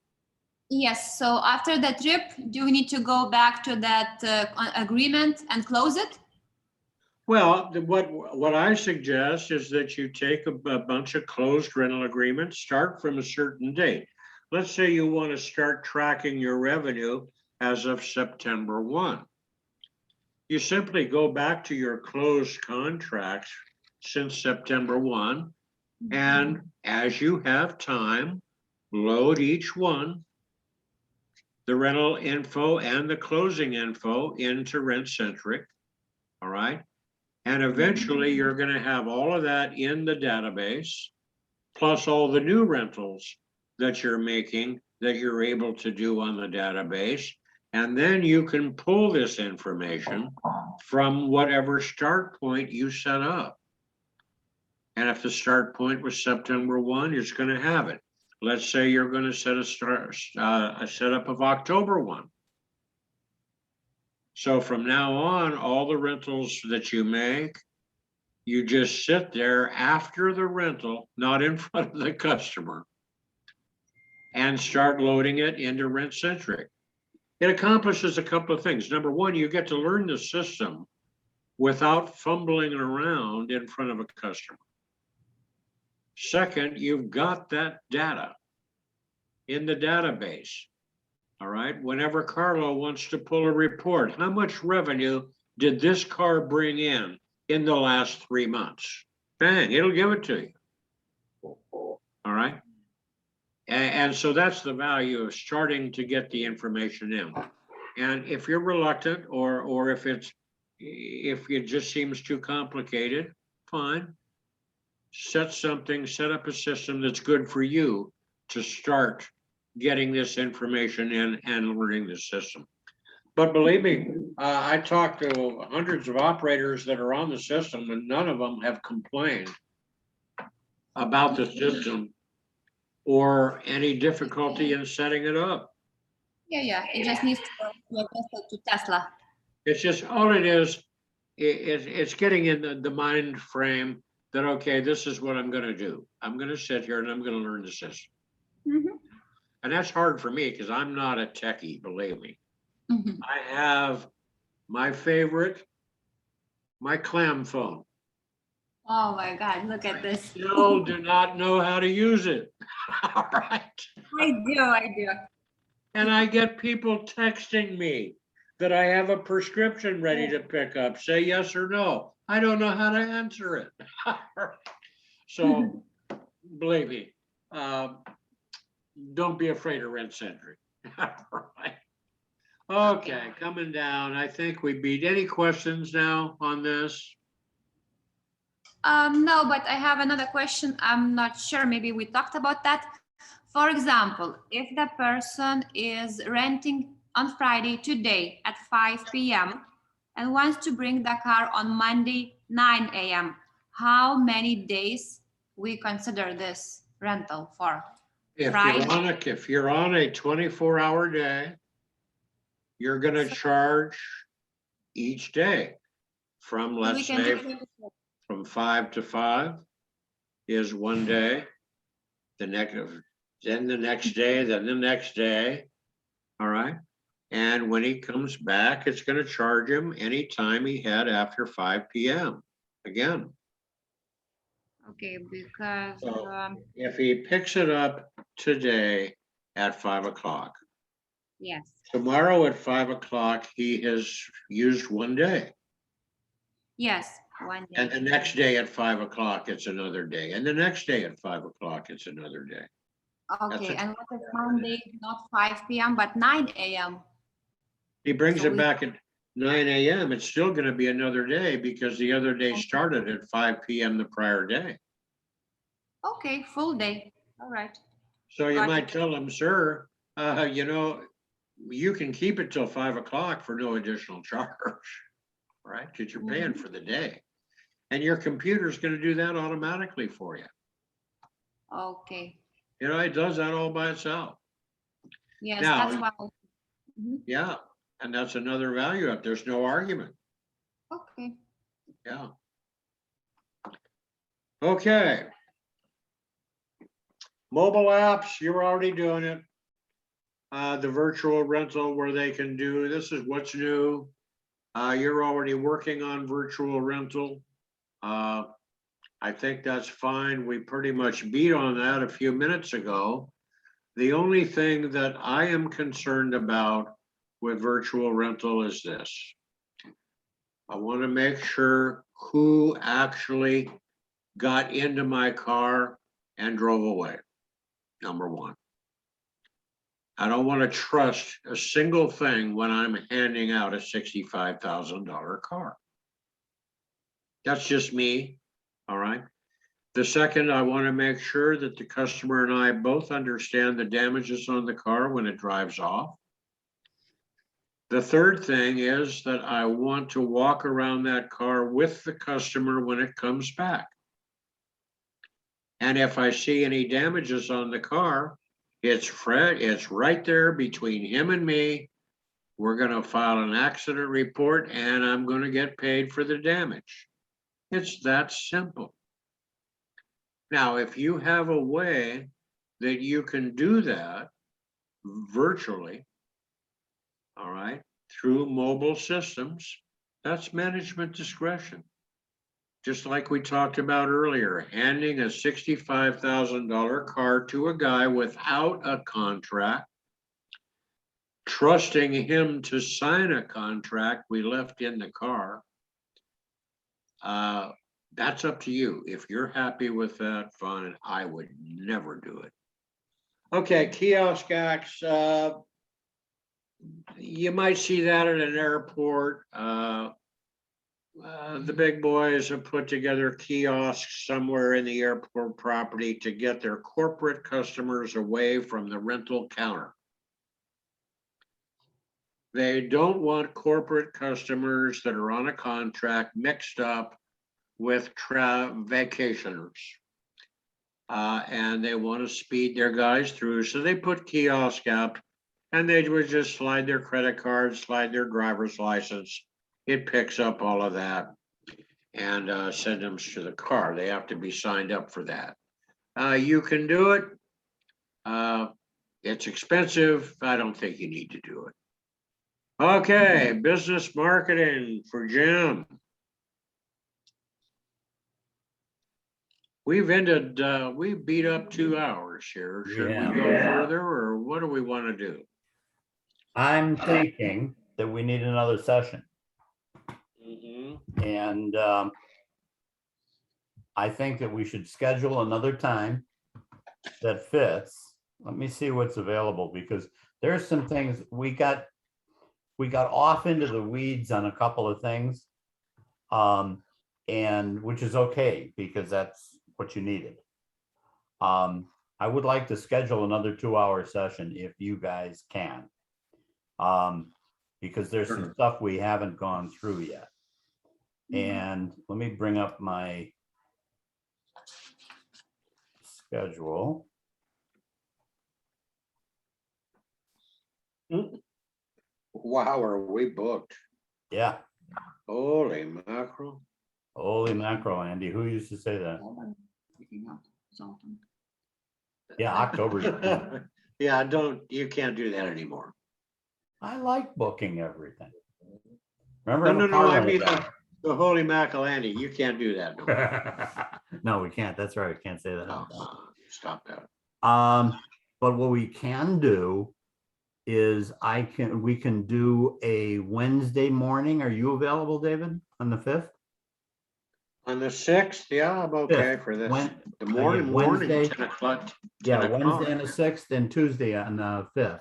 Yes, so after the trip, do we need to go back to that agreement and close it? Well, what I suggest is that you take a bunch of closed rental agreements, start from a certain date. Let's say you want to start tracking your revenue as of September 1. You simply go back to your closed contracts since September 1, and as you have time, load each one, the rental info and the closing info, into RentCentric, all right? And eventually you're going to have all of that in the database, plus all the new rentals that you're making that you're able to do on the database. And then you can pull this information from whatever start point you set up. And if the start point was September 1, it's going to have it. Let's say you're going to set a setup of October 1. So from now on, all the rentals that you make, you just sit there after the rental, not in front of the customer, and start loading it into RentCentric. It accomplishes a couple of things. Number one, you get to learn the system without fumbling around in front of a customer. Second, you've got that data in the database. All right, whenever Carlo wants to pull a report, how much revenue did this car bring in in the last 3 months. Bang, it'll give it to you. All right. And so that's the value of starting to get the information in. And if you're reluctant, or if it just seems too complicated, fine. Set up a system that's good for you to start getting this information in and learning the system. But believe me, I talked to hundreds of operators that are on the system, and none of them have complained about the system or any difficulty in setting it up. Yeah, it just needs to be adjusted to Tesla. It's just, all it is, it's getting in the mind frame that, okay, this is what I'm gonna do. I'm gonna sit here and I'm gonna learn the system. Mhm. And that's hard for me because I'm not a techie, believe me. Mhm. I have my favorite, my clam phone. Oh my God, look at this. Still do not know how to use it. All right. I do. And I get people texting me that I have a prescription ready to pick up, say yes or no. I don't know how to answer it. So believe me, don't be afraid of Rent Centric. Right. Okay, coming down. I think we beat. Any questions now on this? No, but I have another question. I'm not sure. Maybe we talked about that. For example, if the person is renting on Friday today at 5 p.m. and wants to bring the car on Monday 9 a.m., how many days we consider this rental for? If Friday. you're on a 24-hour day, you're gonna charge each day from, We let's can say, do from 5 to 5 is one day. Then the next day, then the next day. All right. And when he comes back, it's gonna charge him anytime he had after 5 p.m. Again, Okay, because So- if he picks it up today at 5 o'clock, yes. tomorrow at 5 o'clock, he has used one day. Yes, one day. And the next day at 5 o'clock, it's another day. And the next day at 5 o'clock, it's another day. Okay, it. and what if Monday, not 5 p.m., but 9 a.m.? He brings So it we- back at 9 a.m. It's still gonna be another day because the other day started at 5 p.m. the prior day. Okay, full day. All right. So you Got might it. tell him, sir, you can keep it till 5 o'clock for no additional charge, right? Because you're paying for the day. And your computer's gonna do that automatically for you. Okay. It does that all by itself. Yes, Now- that's why. Mhm. Yeah, and that's another value up. There's no argument. Okay. Yeah. Okay. Mobile apps, you're already doing it. The virtual rental where they can do, this is what's new. You're already working on virtual rental. I think that's fine. We pretty much beat on that a few minutes ago. The only thing that I am concerned about with virtual rental is this. I want to make sure who actually got into my car and drove away. Number one. I don't want to trust a single thing when I'm handing out a $65,000 car. That's just me, all right? The second, I want to make sure that the customer and I both understand the damages on the car when it drives off. The third thing is that I want to walk around that car with the customer when it comes back. And if I see any damages on the car, it's right there between him and me. We're gonna file an accident report and I'm gonna get paid for the damage. It's that simple. Now, if you have a way that you can do that virtually, all right, through mobile systems, that's management discretion. Just like we talked about earlier, handing a $65,000 car to a guy without a contract, trusting him to sign a contract we left in the car, That's up to you. If you're happy with that, fine. I would never do it. Okay, kiosk acts, you might see that at an airport. The big boys have put together kiosks somewhere in the airport property to get their corporate customers away from the rental counter. They don't want corporate customers that are on a contract mixed up with vacationers. And they want to speed their guys through, so they put kiosk up and they would just slide their credit card, slide their driver's license. It picks up all of that and send them to the car. They have to be signed up for that. You can do it. It's expensive. I don't think you need to do it. Okay, business marketing for Jim. We beat up 2 hours here. Should Yeah. we go further or what do we want to do? I'm thinking that we need another session. And I think that we should schedule another time that fits. Let me see what's available, because there's some things we got off into the weeds on a couple of things. And which is okay, because that's what you needed. I would like to schedule another 2-hour session if you guys can. Because there's some stuff we haven't gone through yet. And let me bring up my schedule. Wow, are we booked? Yeah, Holy mackerel. holy mackerel, Andy. Who used to say that? Yeah, October. Yeah, you can't do that anymore. I like booking everything. No, Remember? I mean, the holy mackerel, Andy, you can't do that. No. No, we can't. That's right. We can't say that. No, stop that. But what we can do is we can do a Wednesday morning. Are you available, David, on the 5th? On the 6th, yeah, I'm okay for this. The morning, Wednesday. 10 o'clock. Yeah, 10 o'clock. Wednesday on the 6th and Tuesday on the 5th.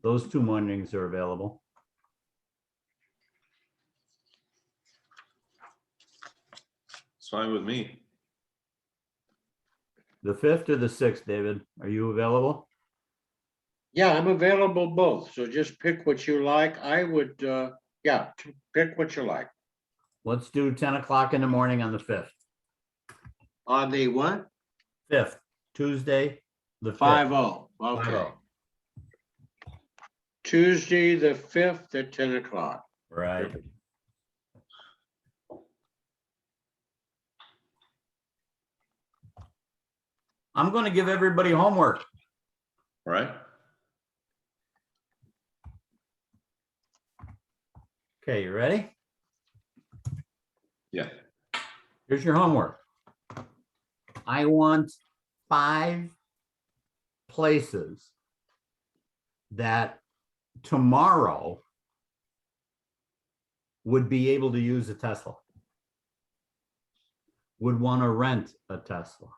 Those 2 mornings are available. It's fine with me. The 5th or the 6th, David, are you available? Yeah, I'm available both, so just pick what you like. I would, pick what you like. Let's do 10 o'clock in the morning on the 5th. On the what? 5th, Tuesday, the 5th. 5-0, okay. 5-0. Tuesday, the 5th at 10 o'clock. Right. I'm going to give everybody homework. All right. Okay, you ready? Yeah. Here's your homework. I want 5 places that tomorrow would be able to use a Tesla, would want to rent a Tesla.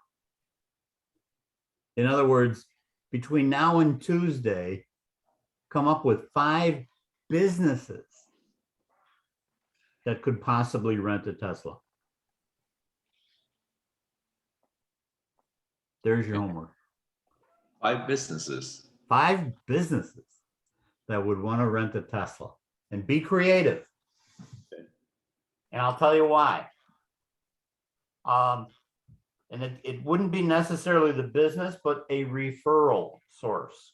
In other words, between now and Tuesday, come up with 5 businesses that could possibly rent a Tesla. There's your homework. 5 businesses. 5 businesses that would want to rent a Tesla, and be creative. And I'll tell you why. And it wouldn't be necessarily the business, but a referral source.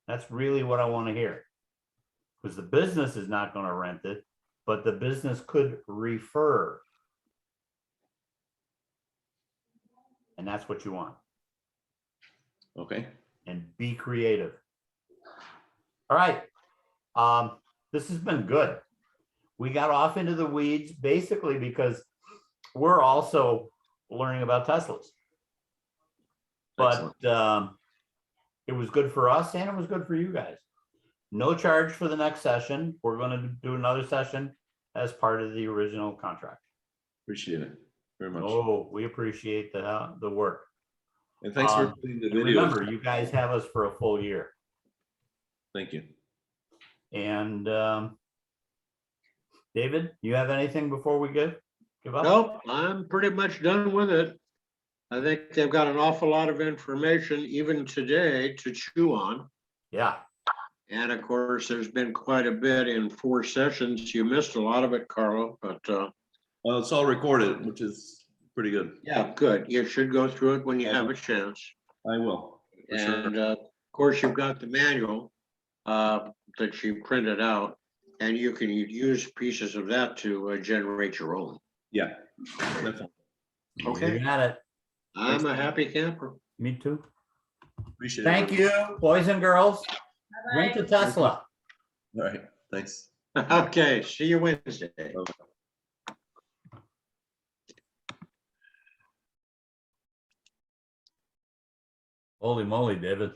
That's really what I want to hear. Because the business is not going to rent it, but the business could refer. And that's what you want. Okay. And be creative. All right. This has been good. We got off into the weeds basically because we're also learning about Teslas. But it was good for us and it was good for you guys. No charge for the next session. We're going to do another session as part of the original contract. Appreciate it very much. Oh, we appreciate the work. And thanks for Um, putting the And video. remember, you guys have us for a full year. Thank you. And David, you have anything before we give up? Nope, I'm pretty much done with it. I think they've got an awful lot of information even today to chew on. Yeah, And of course, there's been quite a bit in 4 sessions. You missed a lot of it, Carlo, but Well, it's all recorded, which is pretty good. yeah, good. You should go through it when you have a chance. I will. For sure. And of course, you've got the manual that you printed out, and you can use pieces of that to generate your own. Yeah, definitely. Okay. you got it. I'm a happy camper. Me too. Appreciate it. Thank you, boys and girls. Rent a Tesla. All right, thanks. Okay, see you Wednesday. Holy moly, David.